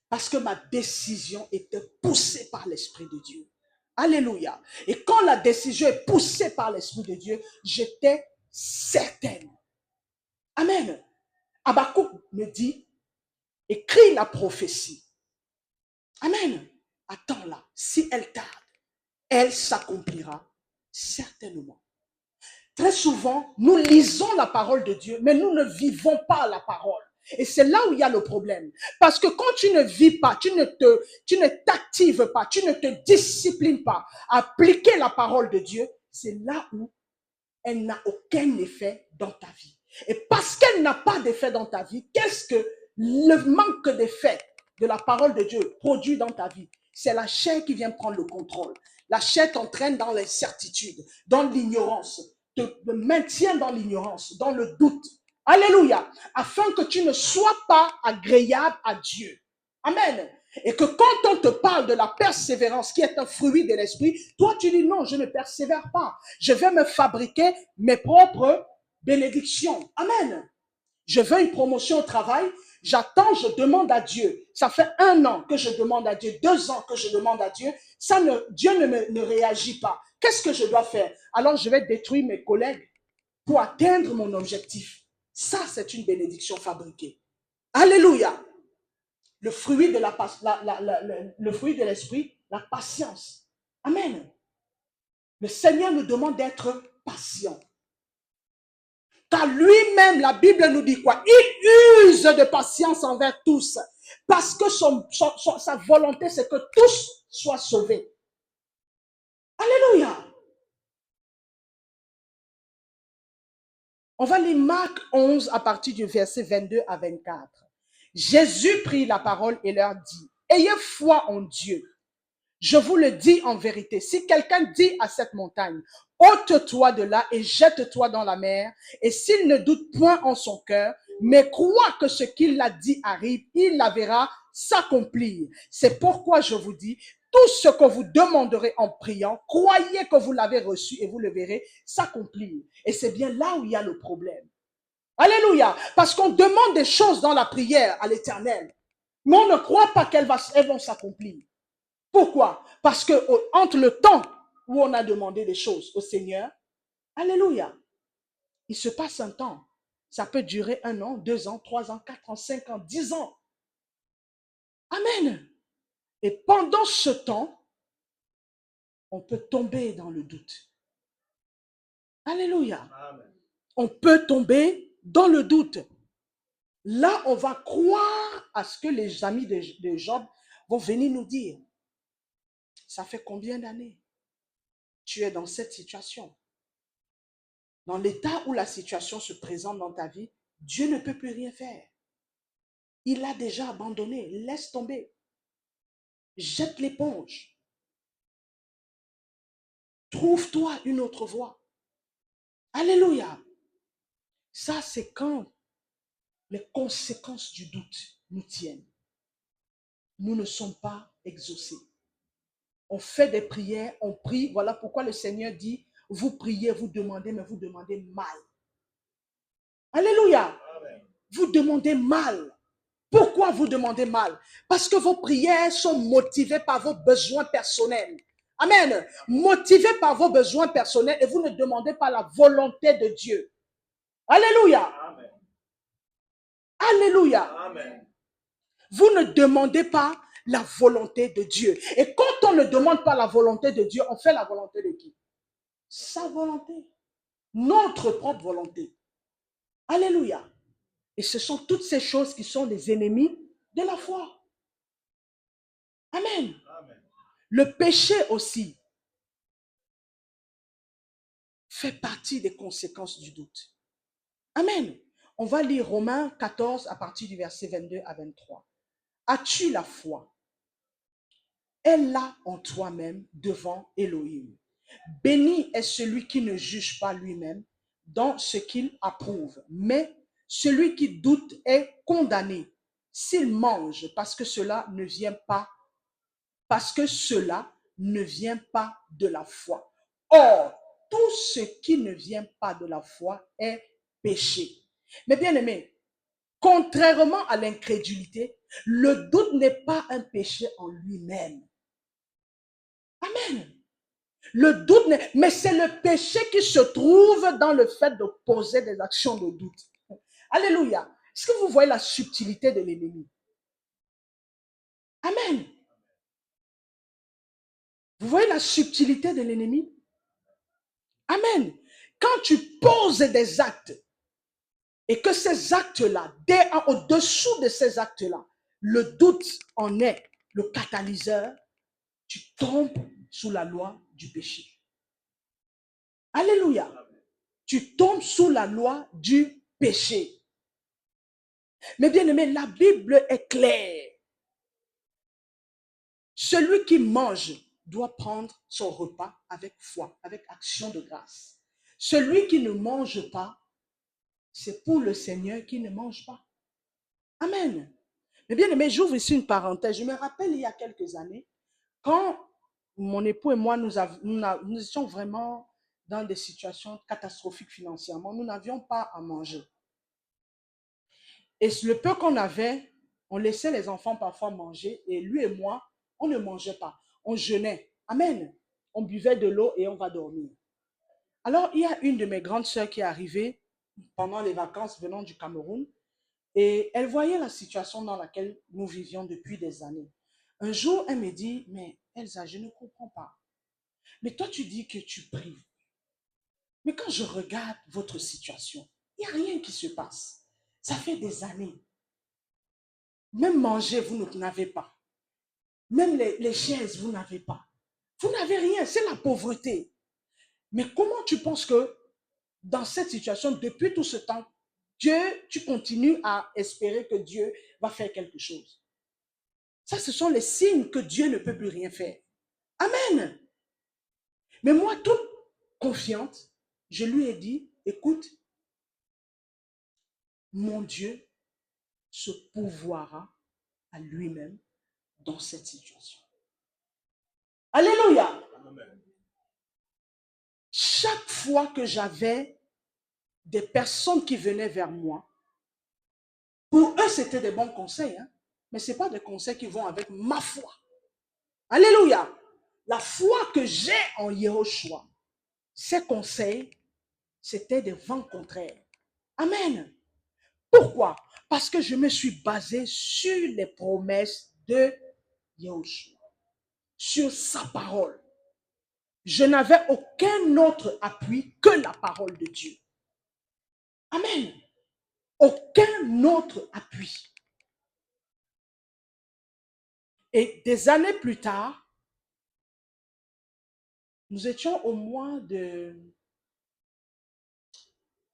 [SPEAKER 1] Parce que ma décision était poussée par l'Esprit de Dieu. Alléluia. Et quand la décision est poussée par l'Esprit de Dieu, j'étais certaine. Amen. Habakkuk me dit, écris la prophétie. Amen. Attends-la. Si elle tarde, elle s'accomplira certainement. Très souvent, nous lisons la parole de Dieu, mais nous ne vivons pas la parole. Et c'est là où il y a le problème. Parce que quand tu ne vis pas, tu ne t'actives pas, tu ne te disciplines pas à appliquer la parole de Dieu, c'est là où elle n'a aucun effet dans ta vie. Et parce qu'elle n'a pas d'effet dans ta vie, qu'est-ce que le manque d'effet de la parole de Dieu produit dans ta vie? C'est la chair qui vient prendre le contrôle. La chair t'entraîne dans l'incertitude, dans l'ignorance, te maintient dans l'ignorance, dans le doute. Alléluia. Afin que tu ne sois pas agréable à Dieu. Amen. Et que quand on te parle de la persévérance qui est un fruit de l'esprit, toi tu dis non, je ne persévère pas. Je vais me fabriquer mes propres bénédictions. Amen. Je veux une promotion au travail, j'attends, je demande à Dieu. Ça fait 1 an que je demande à Dieu, 2 ans que je demande à Dieu. Dieu ne réagit pas. Qu'est-ce que je dois faire? Alors je vais détruire mes collègues pour atteindre mon objectif. Ça, c'est une bénédiction fabriquée. Alléluia. Le fruit de le fruit de l'esprit, la patience. Amen. Le Seigneur nous demande d'être patient. Car lui-même, la Bible nous dit quoi? Il use de patience envers tous. Parce que sa volonté, c'est que tous soient sauvés. Alléluia. On va lire Marc 11 à partir du verset 22 à 24. Jésus prit la parole et leur dit, ayez foi en Dieu. Je vous le dis en vérité, si quelqu'un dit à cette montagne, ôte-toi de là et jette-toi dans la mer, et s'il ne doute point en son cœur, mais croit que ce qu'il a dit arrive, il la verra s'accomplir. C'est pourquoi je vous dis, tout ce que vous demanderez en priant, croyez que vous l'avez reçu et vous le verrez s'accomplir. Et c'est bien là où il y a le problème. Alléluia. Parce qu'on demande des choses dans la prière à l'Éternel, mais on ne croit pas qu'elles vont s'accomplir. Pourquoi? Parce que entre le temps où on a demandé des choses au Seigneur, alléluia, il se passe un temps. Ça peut durer 1 an, 2 ans, 3 ans, 4 ans, 5 ans, 10 ans. Amen. Et pendant ce temps, on peut tomber dans le doute. Alléluia.
[SPEAKER 2] Amen.
[SPEAKER 1] On peut tomber dans le doute. Là, on va croire à ce que les amis de Job vont venir nous dire. Ça fait combien d'années tu es dans cette situation? Dans l'état où la situation se présente dans ta vie, Dieu ne peut plus rien faire. Il a déjà abandonné. Laisse tomber. Jette l'éponge. Trouve-toi une autre voie. Alléluia. Ça, c'est quand les conséquences du doute nous tiennent. Nous ne sommes pas exaucés. On fait des prières, on prie. Voilà pourquoi le Seigneur dit, vous priez, vous demandez, mais vous demandez mal. Alléluia.
[SPEAKER 2] Amen.
[SPEAKER 1] Vous demandez mal. Pourquoi vous demandez mal? Parce que vos prières sont motivées par vos besoins personnels. Amen. Motivées par vos besoins personnels et vous ne demandez pas la volonté de Dieu. Alléluia.
[SPEAKER 2] Amen.
[SPEAKER 1] Alléluia.
[SPEAKER 2] Amen.
[SPEAKER 1] Vous ne demandez pas la volonté de Dieu. Et quand on ne demande pas la volonté de Dieu, on fait la volonté de qui? Sa volonté. Notre propre volonté. Alléluia. Et ce sont toutes ces choses qui sont les ennemis de la foi. Amen.
[SPEAKER 2] Amen.
[SPEAKER 1] Le péché aussi fait partie des conséquences du doute. Amen. On va lire Romains 14 à partir du verset 22 à 23. As-tu la foi? Aie-la en toi-même devant Elohim. Béni est celui qui ne juge pas lui-même dans ce qu'il approuve, mais celui qui doute est condamné s'il mange parce que cela ne vient pas de la foi. Or, tout ce qui ne vient pas de la foi est péché. Mais bien aimé, contrairement à l'incrédulité, le doute n'est pas un péché en lui-même. Amen. Le doute, mais c'est le péché qui se trouve dans le fait de poser des actions de doute. Alléluia. Est-ce que vous voyez la subtilité de l'ennemi? Amen. Vous voyez la subtilité de l'ennemi? Amen. Quand tu poses des actes et que ces actes-là, au-dessous de ces actes-là, le doute en est le catalyseur, tu tombes sous la loi du péché. Alléluia. Tu tombes sous la loi du péché. Mais bien aimé, la Bible est claire. Celui qui mange doit prendre son repas avec foi, avec action de grâce. Celui qui ne mange pas, c'est pour le Seigneur qui ne mange pas. Amen. Mais bien aimé, j'ouvre ici une parenthèse. Je me rappelle il y a quelques années, quand mon époux et moi, nous étions vraiment dans des situations catastrophiques financièrement. Nous n'avions pas à manger. Et le peu qu'on avait, on laissait les enfants parfois manger et lui et moi, on ne mangeait pas. On jeûnait. Amen. On buvait de l'eau et on va dormir. Alors, il y a une de mes grandes sœurs qui est arrivée pendant les vacances venant du Cameroun et elle voyait la situation dans laquelle nous vivions depuis des années. Un jour, elle me dit, mais Elsa, je ne comprends pas. Mais toi, tu dis que tu pries. Mais quand je regarde votre situation, il n'y a rien qui se passe. Ça fait des années. Même manger, vous n'avez pas. Même les chaises, vous n'avez pas. Vous n'avez rien, c'est la pauvreté. Mais comment tu penses que dans cette situation, depuis tout ce temps, tu continues à espérer que Dieu va faire quelque chose? Ça, ce sont les signes que Dieu ne peut plus rien faire. Amen. Mais moi, toute confiante, je lui ai dit, écoute, mon Dieu se pourvoira à lui-même dans cette situation. Alléluia.
[SPEAKER 2] Amen.
[SPEAKER 1] Chaque fois que j'avais des personnes qui venaient vers moi, pour eux, c'était des bons conseils, hein? Mais ce n'est pas des conseils qui vont avec ma foi. Alléluia. La foi que j'ai en Yehoshua, ces conseils, c'était des vents contraires. Amen. Pourquoi? Parce que je me suis basé sur les promesses de Yehoshua, sur sa parole. Je n'avais aucun autre appui que la parole de Dieu. Amen. Aucun autre appui. Et des années plus tard, nous étions au mois de...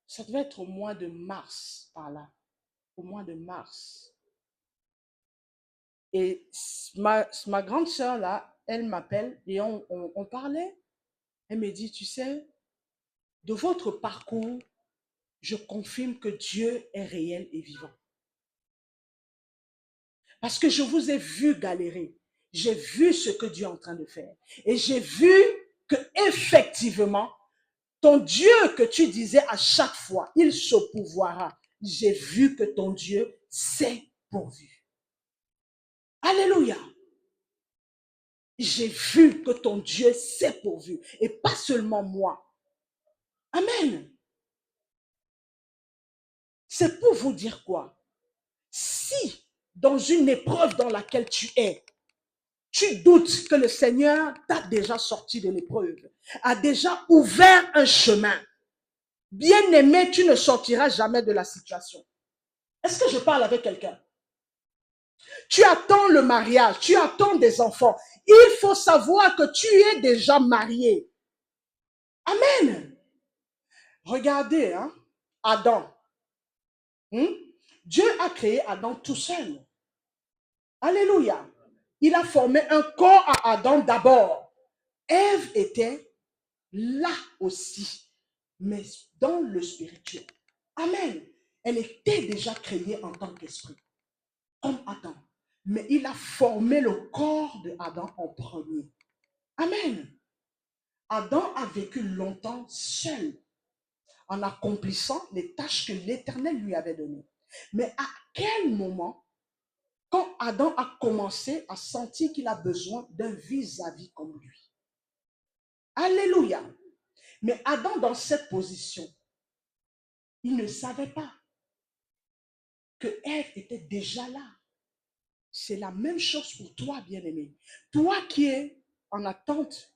[SPEAKER 1] Ça devait être au mois de mars, par là. Au mois de mars. Et ma grande sœur, là, elle m'appelle et on parlait. Elle me dit, tu sais, de votre parcours, je confirme que Dieu est réel et vivant. Parce que je vous ai vu galérer. J'ai vu ce que Dieu est en train de faire. Et j'ai vu que effectivement, ton Dieu que tu disais à chaque fois, il se pourvoira. J'ai vu que ton Dieu s'est pourvu. Alléluia. J'ai vu que ton Dieu s'est pourvu. Et pas seulement moi. Amen. C'est pour vous dire quoi? Si dans une épreuve dans laquelle tu es, tu doutes que le Seigneur t'a déjà sorti de l'épreuve, a déjà ouvert un chemin, bien-aimé, tu ne sortiras jamais de la situation. Est-ce que je parle avec quelqu'un? Tu attends le mariage, tu attends des enfants. Il faut savoir que tu es déjà marié. Amen. Regardez, hein, Adam. Dieu a créé Adam tout seul. Alléluia. Il a formé un corps à Adam d'abord. Ève était là aussi, mais dans le spirituel. Amen. Elle était déjà créée en tant qu'esprit, comme Adam. Mais il a formé le corps de Adam en premier. Amen. Adam a vécu longtemps seul, en accomplissant les tâches que l'Éternel lui avait données. Mais à quel moment, quand Adam a commencé à sentir qu'il a besoin d'un vis-à-vis comme lui? Alléluia. Mais Adam, dans cette position, il ne savait pas que Ève était déjà là. C'est la même chose pour toi, bien-aimé. Toi qui es en attente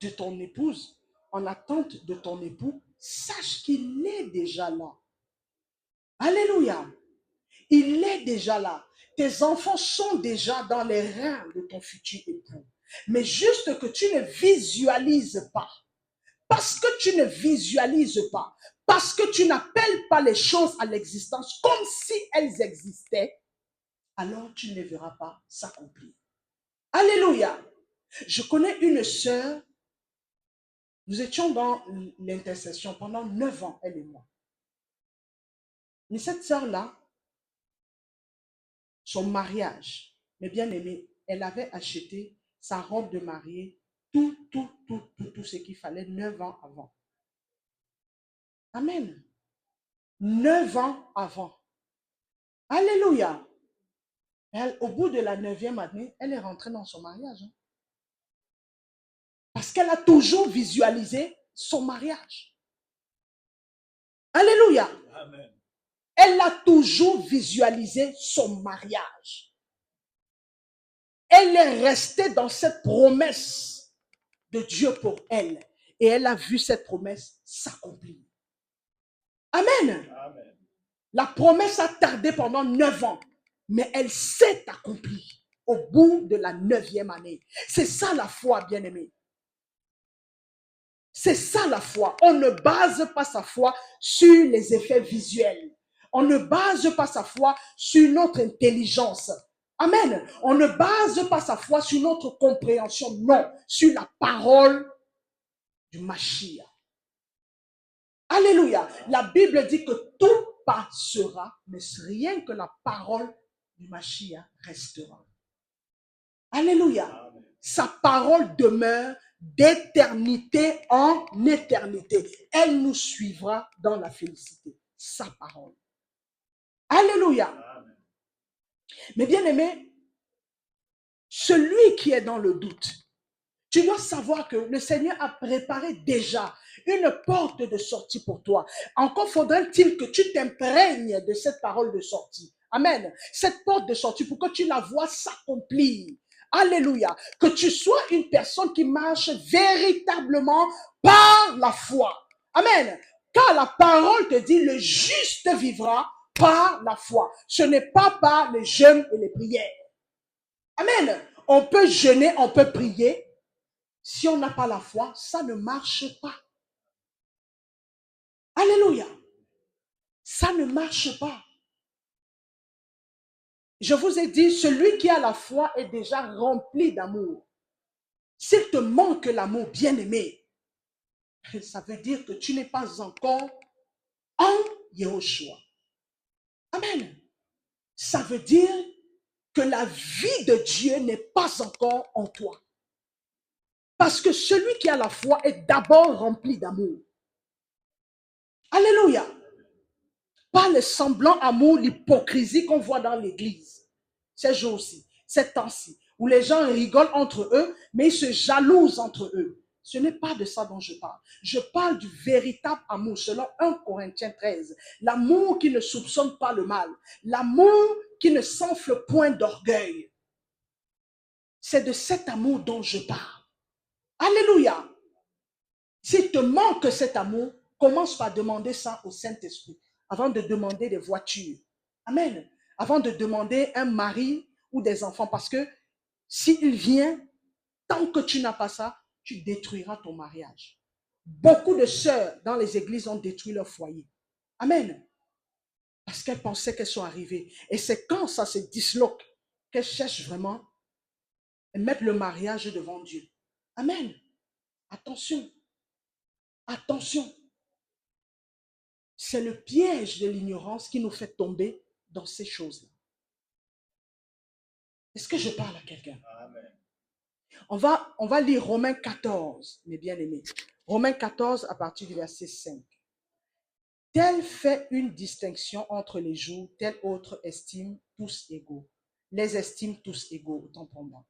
[SPEAKER 1] de ton épouse, en attente de ton époux, sache qu'il est déjà là. Alléluia. Il est déjà là. Tes enfants sont déjà dans les reins de ton futur époux. Mais juste que tu ne visualises pas. Parce que tu ne visualises pas. Parce que tu n'appelles pas les choses à l'existence comme si elles existaient. Alors tu ne verras pas s'accomplir. Alléluia. Je connais une sœur. Nous étions dans l'intercession pendant 9 ans, elle et moi. Mais cette sœur-là, son mariage, mes bien-aimés, elle avait acheté sa robe de mariée, tout ce qu'il fallait 9 ans avant. Amen. 9 ans avant. Alléluia. Elle, au bout de la 9e année, elle est rentrée dans son mariage. Parce qu'elle a toujours visualisé son mariage. Alléluia.
[SPEAKER 2] Amen.
[SPEAKER 1] Elle a toujours visualisé son mariage. Elle est restée dans cette promesse de Dieu pour elle. Et elle a vu cette promesse s'accomplir. Amen.
[SPEAKER 2] Amen.
[SPEAKER 1] La promesse a tardé pendant 9 ans, mais elle s'est accomplie au bout de la 9e année. C'est ça la foi, bien-aimé. C'est ça la foi. On ne base pas sa foi sur les effets visuels. On ne base pas sa foi sur notre intelligence. Amen. On ne base pas sa foi sur notre compréhension. Non, sur la parole du Mashiach. Alléluia. La Bible dit que tout passera, mais rien que la parole du Mashiach restera. Alléluia.
[SPEAKER 2] Amen.
[SPEAKER 1] sa parole demeure d'éternité en éternité. Elle nous suivra dans la félicité. Sa parole. Alléluia.
[SPEAKER 2] Amen.
[SPEAKER 1] Mais bien aimé, celui qui est dans le doute, tu dois savoir que le Seigneur a préparé déjà une porte de sortie pour toi. Encore faudrait-il que tu t'imprègnes de cette parole de sortie. Amen. Cette porte de sortie pour que tu la vois s'accomplir. Alléluia. Que tu sois une personne qui marche véritablement par la foi. Amen. Car la parole te dit, le juste vivra par la foi. Ce n'est pas par les jeûnes et les prières. Amen. On peut jeûner, on peut prier. Si on n'a pas la foi, ça ne marche pas. Alléluia. Ça ne marche pas. Je vous ai dit, celui qui a la foi est déjà rempli d'amour. S'il te manque l'amour, bien-aimé, ça veut dire que tu n'es pas encore en Yahushua. Amen. Ça veut dire que la vie de Dieu n'est pas encore en toi. Parce que celui qui a la foi est d'abord rempli d'amour. Alléluia. Pas le semblant amour, l'hypocrisie qu'on voit dans l'église. Ces jours-ci, ces temps-ci, où les gens rigolent entre eux, mais ils se jalousent entre eux. Ce n'est pas de ça dont je parle. Je parle du véritable amour, selon 1 Corinthiens 13. L'amour qui ne soupçonne pas le mal. L'amour qui ne s'enfle point d'orgueil. C'est de cet amour dont je parle. Alléluia. S'il te manque cet amour, commence par demander ça au Saint-Esprit avant de demander des voitures. Amen. Avant de demander un mari ou des enfants. Parce que s'il vient, tant que tu n'as pas ça, tu détruiras ton mariage. Beaucoup de sœurs dans les églises ont détruit leur foyer. Amen. Parce qu'elles pensaient qu'elles sont arrivées. Et c'est quand ça se disloque qu'elles cherchent vraiment à mettre le mariage devant Dieu. Amen. Attention. Attention. C'est le piège de l'ignorance qui nous fait tomber dans ces choses-là. Est-ce que je parle à quelqu'un?
[SPEAKER 2] Amen.
[SPEAKER 1] On va lire Romains 14, mes bien-aimés. Romains 14 à partir du verset 5. Tel fait une distinction entre les jours, tel autre estime tous égaux. Les estime tous égaux, autant pour moi.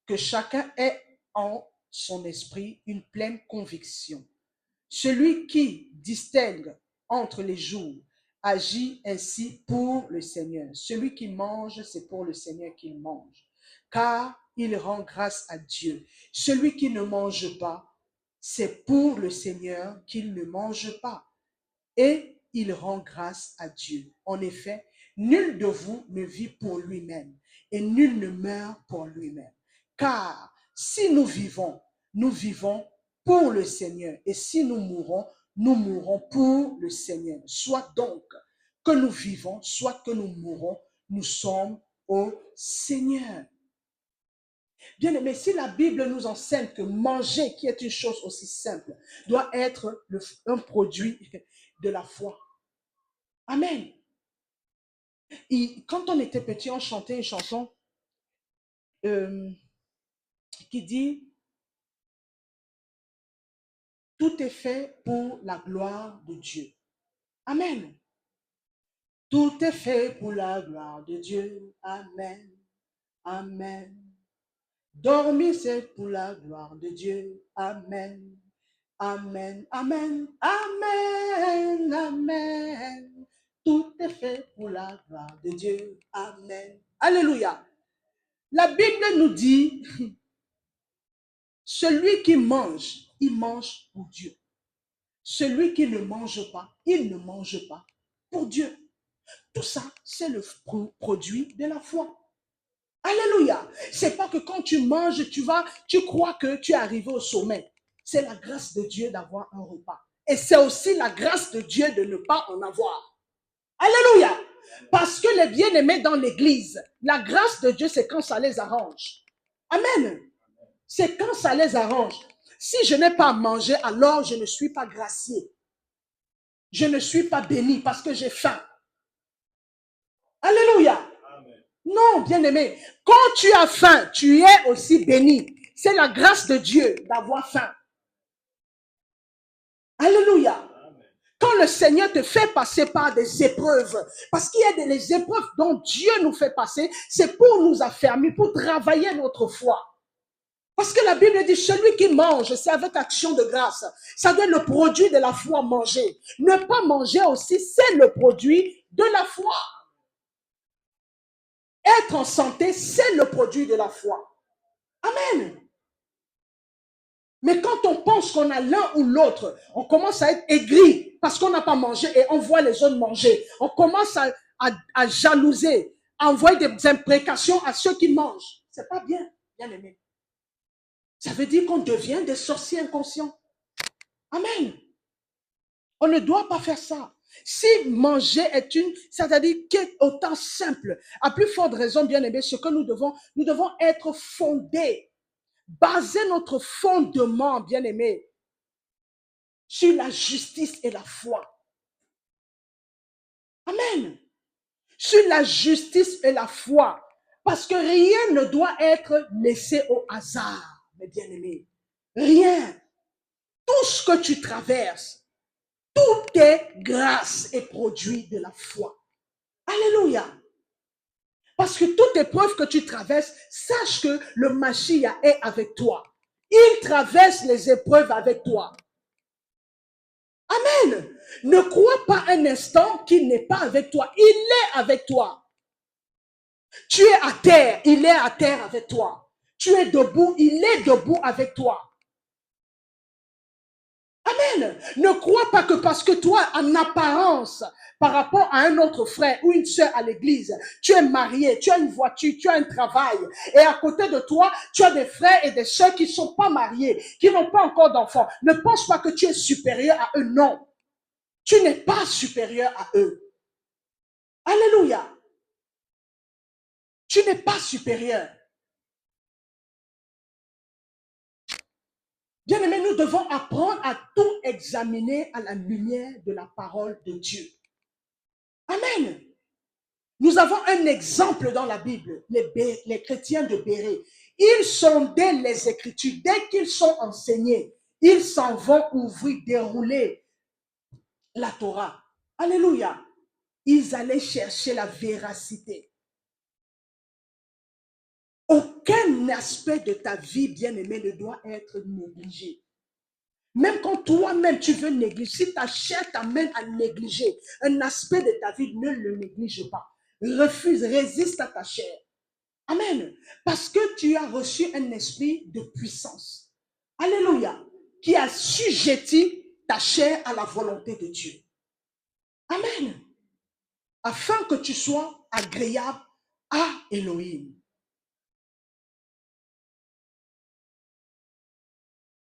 [SPEAKER 1] Que chacun ait en son esprit une pleine conviction. Celui qui distingue entre les jours agit ainsi pour le Seigneur. Celui qui mange, c'est pour le Seigneur qu'il mange, car il rend grâce à Dieu. Celui qui ne mange pas, c'est pour le Seigneur qu'il ne mange pas, et il rend grâce à Dieu. En effet, nul de vous ne vit pour lui-même, et nul ne meurt pour lui-même. Car si nous vivons pour le Seigneur, et si nous mourrons pour le Seigneur. Soit donc que nous vivons, soit que nous mourons, nous sommes au Seigneur. Bien aimé, si la Bible nous enseigne que manger, qui est une chose aussi simple, doit être un produit de la foi. Amen. Et quand on était petit, on chantait une chanson qui dit « Tout est fait pour la gloire de Dieu ». Amen. Tout est fait pour la gloire de Dieu. Amen. Amen. Dormir, c'est pour la gloire de Dieu. Amen. Amen. Amen. Amen. Amen. Tout est fait pour la gloire de Dieu. Amen. Alléluia. La Bible nous dit, celui qui mange, il mange pour Dieu. Celui qui ne mange pas, il ne mange pas pour Dieu. Tout ça, c'est le produit de la foi. Alléluia. C'est pas que quand tu manges, tu crois que tu es arrivé au sommet. C'est la grâce de Dieu d'avoir un repas. Et c'est aussi la grâce de Dieu de ne pas en avoir. Alléluia. Parce que les bien-aimés dans l'église, la grâce de Dieu, c'est quand ça les arrange. Amen. C'est quand ça les arrange. Si je n'ai pas mangé, alors je ne suis pas gracié. Je ne suis pas béni parce que j'ai faim. Alléluia.
[SPEAKER 2] Amen.
[SPEAKER 1] Non, bien-aimé. Quand tu as faim, tu es aussi béni. C'est la grâce de Dieu d'avoir faim. Alléluia. Quand le Seigneur te fait passer par des épreuves, parce qu'il y a des épreuves dont Dieu nous fait passer, c'est pour nous affermir, pour travailler notre foi. Parce que la Bible dit, celui qui mange, c'est avec action de grâce. Ça doit être le produit de la foi manger. Ne pas manger aussi, c'est le produit de la foi. Être en santé, c'est le produit de la foi. Amen. Mais quand on pense qu'on a l'un ou l'autre, on commence à être aigri parce qu'on n'a pas mangé et on voit les autres manger. On commence à jalouser, à envoyer des imprécations à ceux qui mangent. C'est pas bien, bien aimé. Ça veut dire qu'on devient des sorciers inconscients. Amen. On ne doit pas faire ça. Si manger est c'est-à-dire qu'est autant simple, à plus forte raison, bien aimé, ce que nous devons être fondés, baser notre fondement, bien aimé, sur la justice et la foi. Amen. Sur la justice et la foi. Parce que rien ne doit être laissé au hasard, mes bien-aimés. Rien. Tout ce que tu traverses, tout est grâce et produit de la foi. Alléluia. Parce que toute épreuve que tu traverses, sache que le Mashiach est avec toi. Il traverse les épreuves avec toi. Amen. Ne crois pas un instant qu'il n'est pas avec toi. Il est avec toi. Tu es à terre, il est à terre avec toi. Tu es debout, il est debout avec toi. Amen. Ne crois pas que parce que toi, en apparence, par rapport à un autre frère ou une soeur à l'église, tu es marié, tu as une voiture, tu as un travail, et à côté de toi, tu as des frères et des soeurs qui ne sont pas mariés, qui n'ont pas encore d'enfants. Ne pense pas que tu es supérieur à eux, non. Tu n'es pas supérieur à eux. Alléluia. Tu n'es pas supérieur. Bien-aimés, nous devons apprendre à tout examiner à la lumière de la parole de Dieu. Amen. Nous avons un exemple dans la Bible, les chrétiens de Bérée. Ils sondaient les Écritures. Dès qu'ils sont enseignés, ils s'en vont ouvrir, dérouler la Torah. Alléluia. Ils allaient chercher la véracité. Aucun aspect de ta vie, bien-aimé, ne doit être négligé. Même quand toi-même tu veux négliger, si ta chair t'amène à négliger un aspect de ta vie, ne le néglige pas. Refuse, résiste à ta chair. Amen. Parce que tu as reçu un esprit de puissance. Alléluia. Qui a assujetti ta chair à la volonté de Dieu. Amen. Afin que tu sois agréable à Elohim.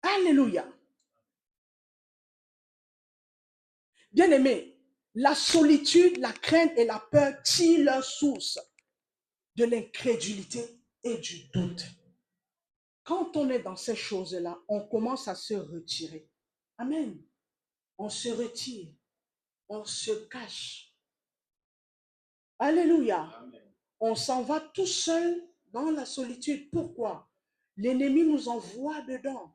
[SPEAKER 1] Alléluia. Bien-aimé, la solitude, la crainte et la peur tirent leur source de l'incrédulité et du doute. Quand on est dans ces choses-là, on commence à se retirer. Amen. On se retire. On se cache. Alléluia.
[SPEAKER 2] Amen.
[SPEAKER 1] On s'en va tout seul dans la solitude. Pourquoi? L'ennemi nous envoie dedans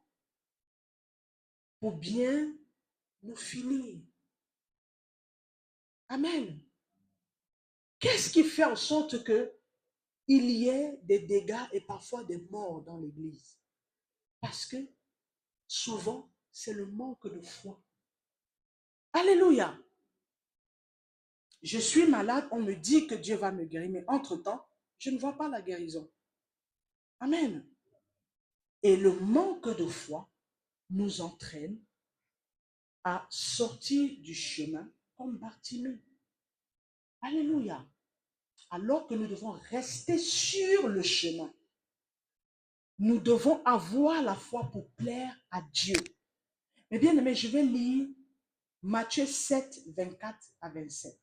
[SPEAKER 1] pour bien nous finir. Amen. Qu'est-ce qui fait en sorte que il y ait des dégâts et parfois des morts dans l'église? Parce que souvent, c'est le manque de foi. Alléluia. Je suis malade, on me dit que Dieu va me guérir, mais entre-temps, je ne vois pas la guérison. Amen. Et le manque de foi nous entraîne à sortir du chemin comme Bartimée. Alléluia. Alors que nous devons rester sur le chemin. Nous devons avoir la foi pour plaire à Dieu. Mais bien aimé, je vais lire Matthieu 7, 24 à 27.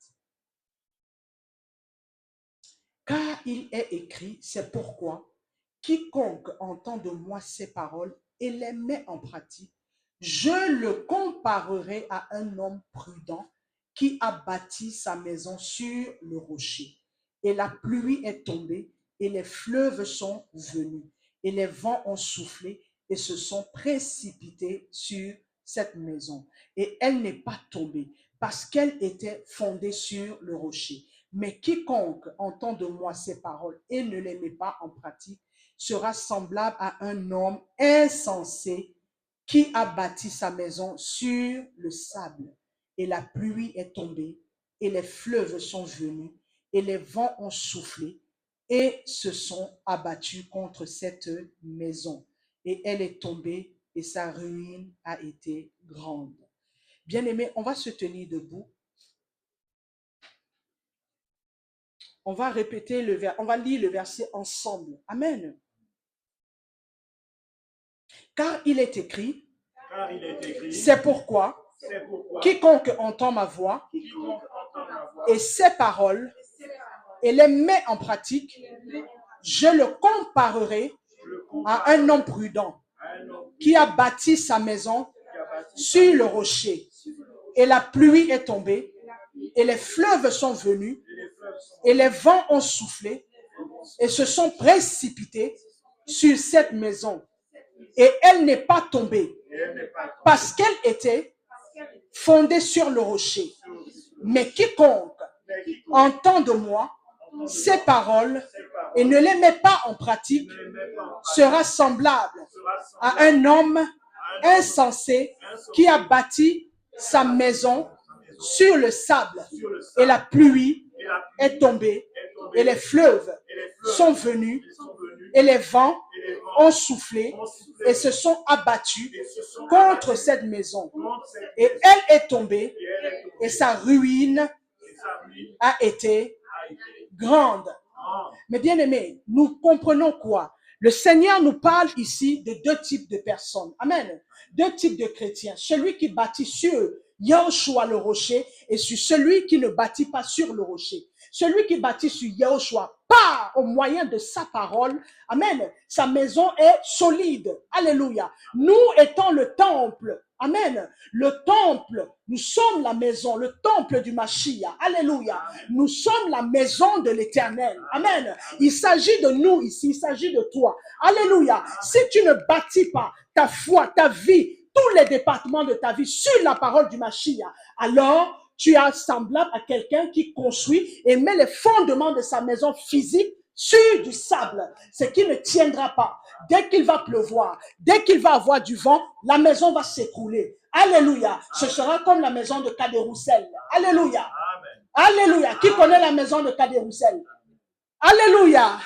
[SPEAKER 1] Car il est écrit, c'est pourquoi quiconque entend de moi ces paroles et les met en pratique, je le comparerai à un homme prudent qui a bâti sa maison sur le rocher. Et la pluie est tombée et les fleuves sont venus et les vents ont soufflé et se sont précipités sur cette maison. Et elle n'est pas tombée parce qu'elle était fondée sur le rocher. Mais quiconque entend de moi ces paroles et ne les met pas en pratique sera semblable à un homme insensé qui a bâti sa maison sur le sable. Et la pluie est tombée, et les fleuves sont venus, et les vents ont soufflé, et se sont abattus contre cette maison. Et elle est tombée, et sa ruine a été grande. Bien-aimés, on va se tenir debout. On va répéter le verset, on va lire le verset ensemble. Amen. Car il est écrit, c'est pourquoi quiconque entend ma voix et ses paroles et les met en pratique, je le comparerai à un homme prudent qui a bâti sa maison sur le rocher. Et la pluie est tombée, et les fleuves sont venus, et les vents ont soufflé, et se sont précipités sur cette maison. Et elle n'est pas tombée, parce qu'elle était fondée sur le rocher. Mais quiconque entend de moi ces paroles et ne les met pas en pratique sera semblable à un homme insensé qui a bâti sa maison sur le sable. Et la pluie est tombée, et les fleuves sont venus, et les vents ont soufflé et se sont abattus contre cette maison. Et elle est tombée, et sa ruine a été grande. Mais bien aimés, nous comprenons quoi? Le Seigneur nous parle ici de deux types de personnes. Amen. Deux types de chrétiens. Celui qui bâtit sur Yahushua le rocher et sur celui qui ne bâtit pas sur le rocher. Celui qui bâtit sur Yahushua, pas au moyen de sa parole. Amen. Sa maison est solide. Alléluia. Nous étant le temple. Amen. Le temple, nous sommes la maison, le temple du Mashiach. Alléluia. Nous sommes la maison de l'Éternel. Amen. Il s'agit de nous ici, il s'agit de toi. Alléluia. Si tu ne bâtis pas ta foi, ta vie, tous les départements de ta vie sur la parole du Mashiach, alors tu es semblable à quelqu'un qui construit et met les fondements de sa maison physique sur du sable, ce qui ne tiendra pas. Dès qu'il va pleuvoir, dès qu'il va avoir du vent, la maison va s'écrouler. Alléluia. Ce sera comme la maison de Cadet-Roussel. Alléluia. Alléluia. Qui connaît la maison de Cadet-Roussel? Alléluia.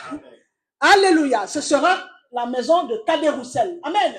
[SPEAKER 1] Alléluia. Ce sera la maison de Cadet-Roussel. Amen.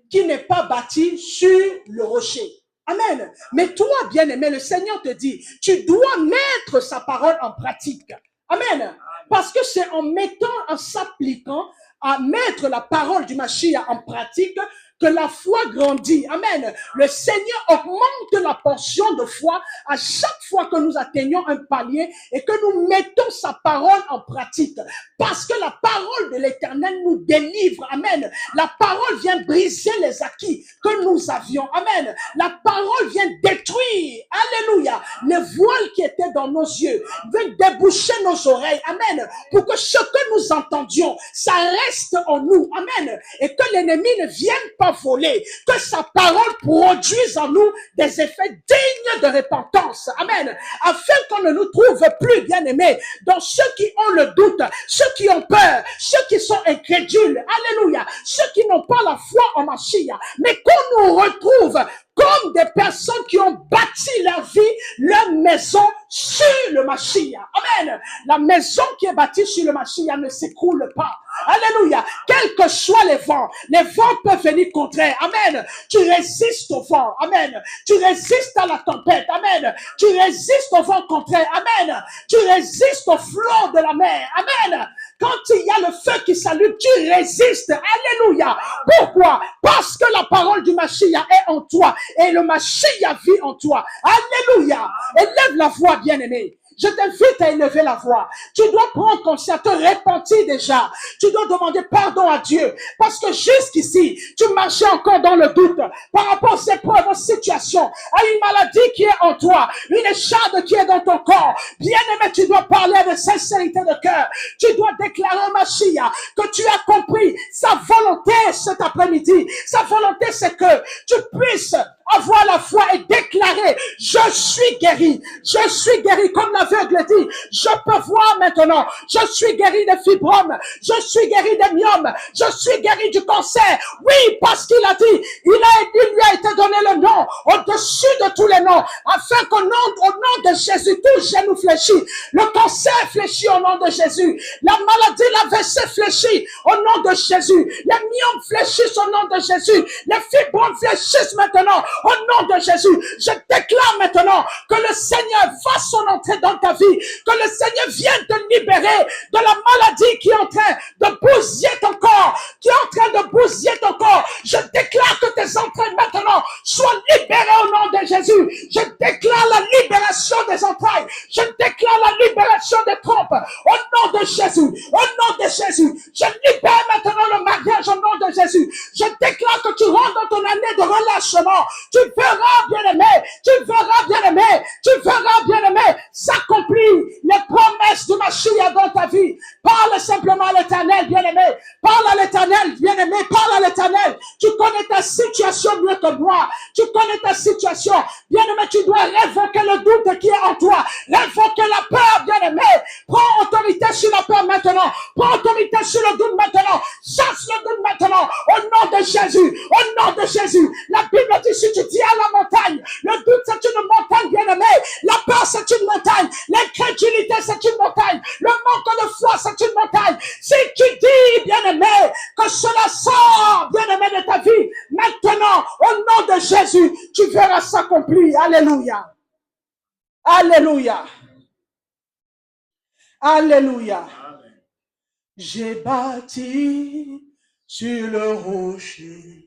[SPEAKER 1] Qui n'est pas bâtie sur le rocher. Amen. Mais toi, bien-aimé, le Seigneur te dit, tu dois mettre sa parole en pratique. Amen. Parce que c'est en mettant, en s'appliquant à mettre la parole du Mashiach en pratique que la foi grandit. Amen. Le Seigneur augmente la portion de foi à chaque fois que nous atteignons un palier et que nous mettons sa parole en pratique. Parce que la parole de l'Éternel nous délivre. Amen. La parole vient briser les acquis que nous avions. Amen. La parole vient détruire. Alléluia. Les voiles qui étaient dans nos yeux vient déboucher nos oreilles. Amen. Pour que ce que nous entendions, ça reste en nous. Amen. Et que l'ennemi ne vienne pas voler, que sa parole produise en nous des effets dignes de repentance. Amen. Afin qu'on ne nous trouve plus, bien-aimés, dans ceux qui ont le doute, ceux qui ont peur, ceux qui sont incrédules. Alléluia. Ceux qui n'ont pas la foi en Mashiach, mais qu'on nous retrouve comme des personnes qui ont bâti leur vie, leur maison sur le Mashiach. Amen. La maison qui est bâtie sur le Mashiach ne s'écroule pas. Alléluia. Quels que soient les vents peuvent venir contraire. Amen. Tu résistes au vent. Amen. Tu résistes à la tempête. Amen. Tu résistes au vent contraire. Amen. Tu résistes au flot de la mer. Amen. Quand il y a le feu qui s'allume, tu résistes. Alléluia. Pourquoi? Parce que la parole du Mashiach est en toi et le Mashiach vit en toi. Alléluia. Élève la voix, bien-aimé. Je t'invite à élever la voix. Tu dois prendre conscience, te repentir déjà. Tu dois demander pardon à Dieu. Parce que jusqu'ici, tu marchais encore dans le doute par rapport à ces preuves, aux situations, à une maladie qui est en toi, une écharde qui est dans ton corps. Bien-aimé, tu dois parler avec sincérité de cœur. Tu dois déclarer, Machia, que tu as compris sa volonté cet après-midi. Sa volonté, c'est que tu puisses avoir la foi et déclarer, je suis guéri, comme l'aveugle dit, je peux voir maintenant, je suis guéri des fibromes, je suis guéri des myomes, je suis guéri du cancer. Oui, parce qu'il a dit, il lui a été donné le nom au-dessus de tous les noms, afin qu'au nom de Jésus, tout genou fléchit, le cancer fléchit au nom de Jésus, la maladie, l'AVC fléchit au nom de Jésus, les myomes fléchissent au nom de Jésus, les fibromes fléchissent maintenant au nom de Jésus. Je déclare maintenant que le Seigneur va son entrée dans ta vie, que le Seigneur vienne te libérer de la maladie qui est en train de bousiller ton corps, ton corps. Je déclare que tes entrailles maintenant soient libérées au nom de Jésus. Je déclare la libération des entrailles. Je déclare la libération des trompes au nom de Jésus. Au nom de Jésus. Je libère maintenant le mariage au nom de Jésus. Je déclare que tu rentres dans ton année de relâchement. Tu verras, bien-aimé, s'accomplir les promesses de Mashiach dans ta vie. Parle simplement à l'Éternel, bien-aimé. Parle à l'Éternel, bien-aimé. Parle à l'Éternel. Tu connais ta situation mieux que moi. Tu connais ta situation. Bien-aimé, tu dois révoquer le doute qui est en toi. Révoquer la peur, bien-aimé. Prends autorité sur la peur maintenant. Prends autorité sur le doute maintenant. Chasse le doute maintenant. Au nom de Jésus. Au nom de Jésus. La Bible dit, si tu dis à la montagne, le doute c'est une montagne, bien-aimé. La peur c'est une montagne. L'incrédulité c'est une montagne. Le manque de foi c'est une montagne. Si tu dis, bien-aimé, que cela sort, bien-aimé, de ta vie, maintenant, au nom de Jésus, tu verras s'accomplir. Alléluia. Alléluia. Alléluia. J'ai bâti sur le rocher,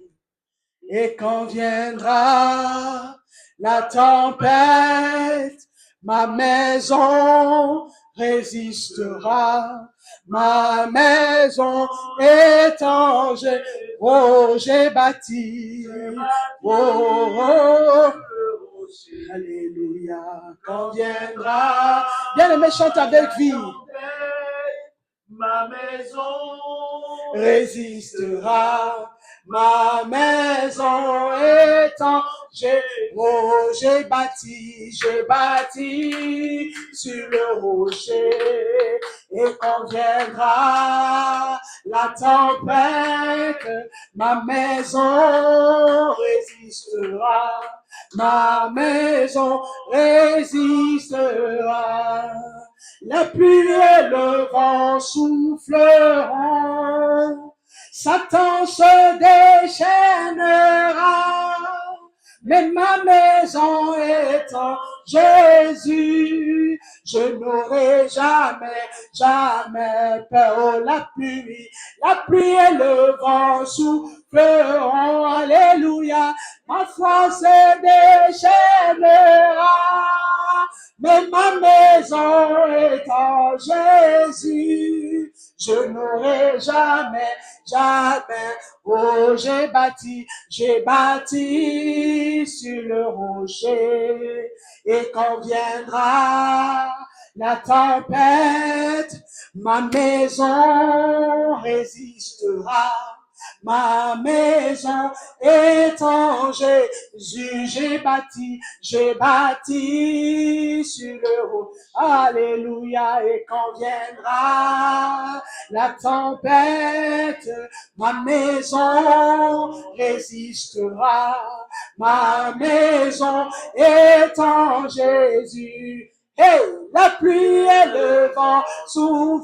[SPEAKER 1] et quand viendra la tempête, ma maison résistera. Ma maison étangée, oh, j'ai bâti, oh, alléluia, quand viendra, bien-aimé, chante avec vie.
[SPEAKER 2] Ma maison
[SPEAKER 1] résistera, ma maison étangée, oh, j'ai bâti sur le rocher, et quand viendra la tempête, ma maison résistera, ma maison résistera. La pluie et le vent souffleront, Satan se déchaînera, mais ma maison est en Jésus. Je n'aurai jamais peur. Oh, la pluie et le vent souffleront. Alléluia. Ma foi se déchaînera, mais ma maison est en Jésus. Je n'aurai jamais, oh, j'ai bâti sur le rocher, et quand viendra la tempête, ma maison résistera. Ma maison est en Jésus, j'ai bâti sur le haut. Alléluia, et quand viendra la tempête, ma maison résistera. Ma maison est en Jésus. Hey, la pluie et le vent souffleront,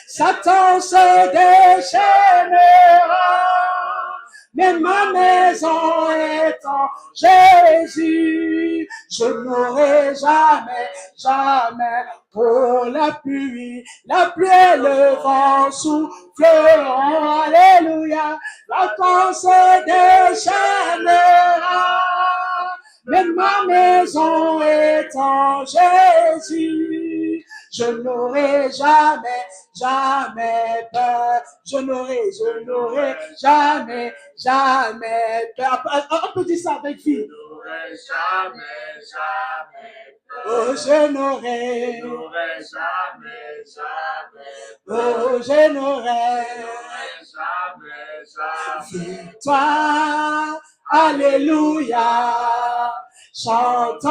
[SPEAKER 1] Satan se déchaînera, mais ma maison est en Jésus. Je n'aurai jamais pour la pluie et le vent souffleront. Alléluia, Satan se déchaînera, mais ma maison est en Jésus. Je n'aurai jamais, jamais peur. Je n'aurai jamais, jamais peur. On peut dire ça avec vie. Oh, je n'aurai jamais, oh, je n'aurai jamais victoire. Alléluia. Chantons,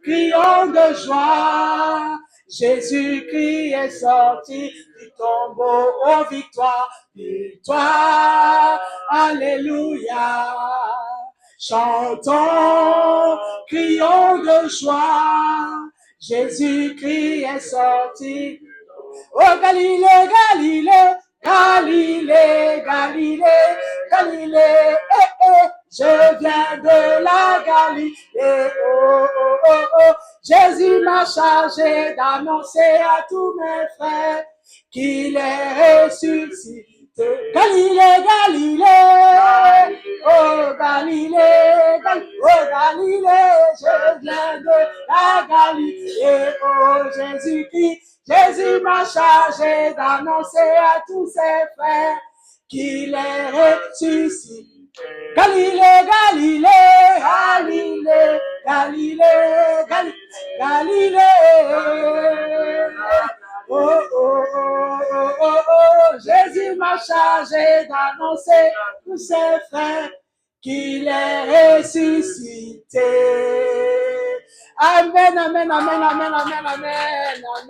[SPEAKER 1] crions de joie. Jésus-Christ est sorti du tombeau. Oh, victoire, victoire. Alléluia. Chantons, crions de joie. Jésus-Christ est sorti. Oh, Galilée, Galilée, Galilée, Galilée, Galilée, je viens de la Galilée, oh, oh, oh, oh. Jésus m'a chargé d'annoncer à tous mes frères qu'il est ressuscité. Galilée, Galilée, oh Galilée, oh Galilée, je viens de la Galilée, oh Jésus-Christ. Jésus m'a chargé d'annoncer à tous ses frères qu'il est ressuscité. Galilée, Galilée, Galilée, Galilée, Galilée. Oh, oh, oh, oh, oh, oh, Jésus m'a chargé d'annoncer à tous ses frères qu'il est ressuscité. Amen, amen, amen, amen, amen, amen, amen.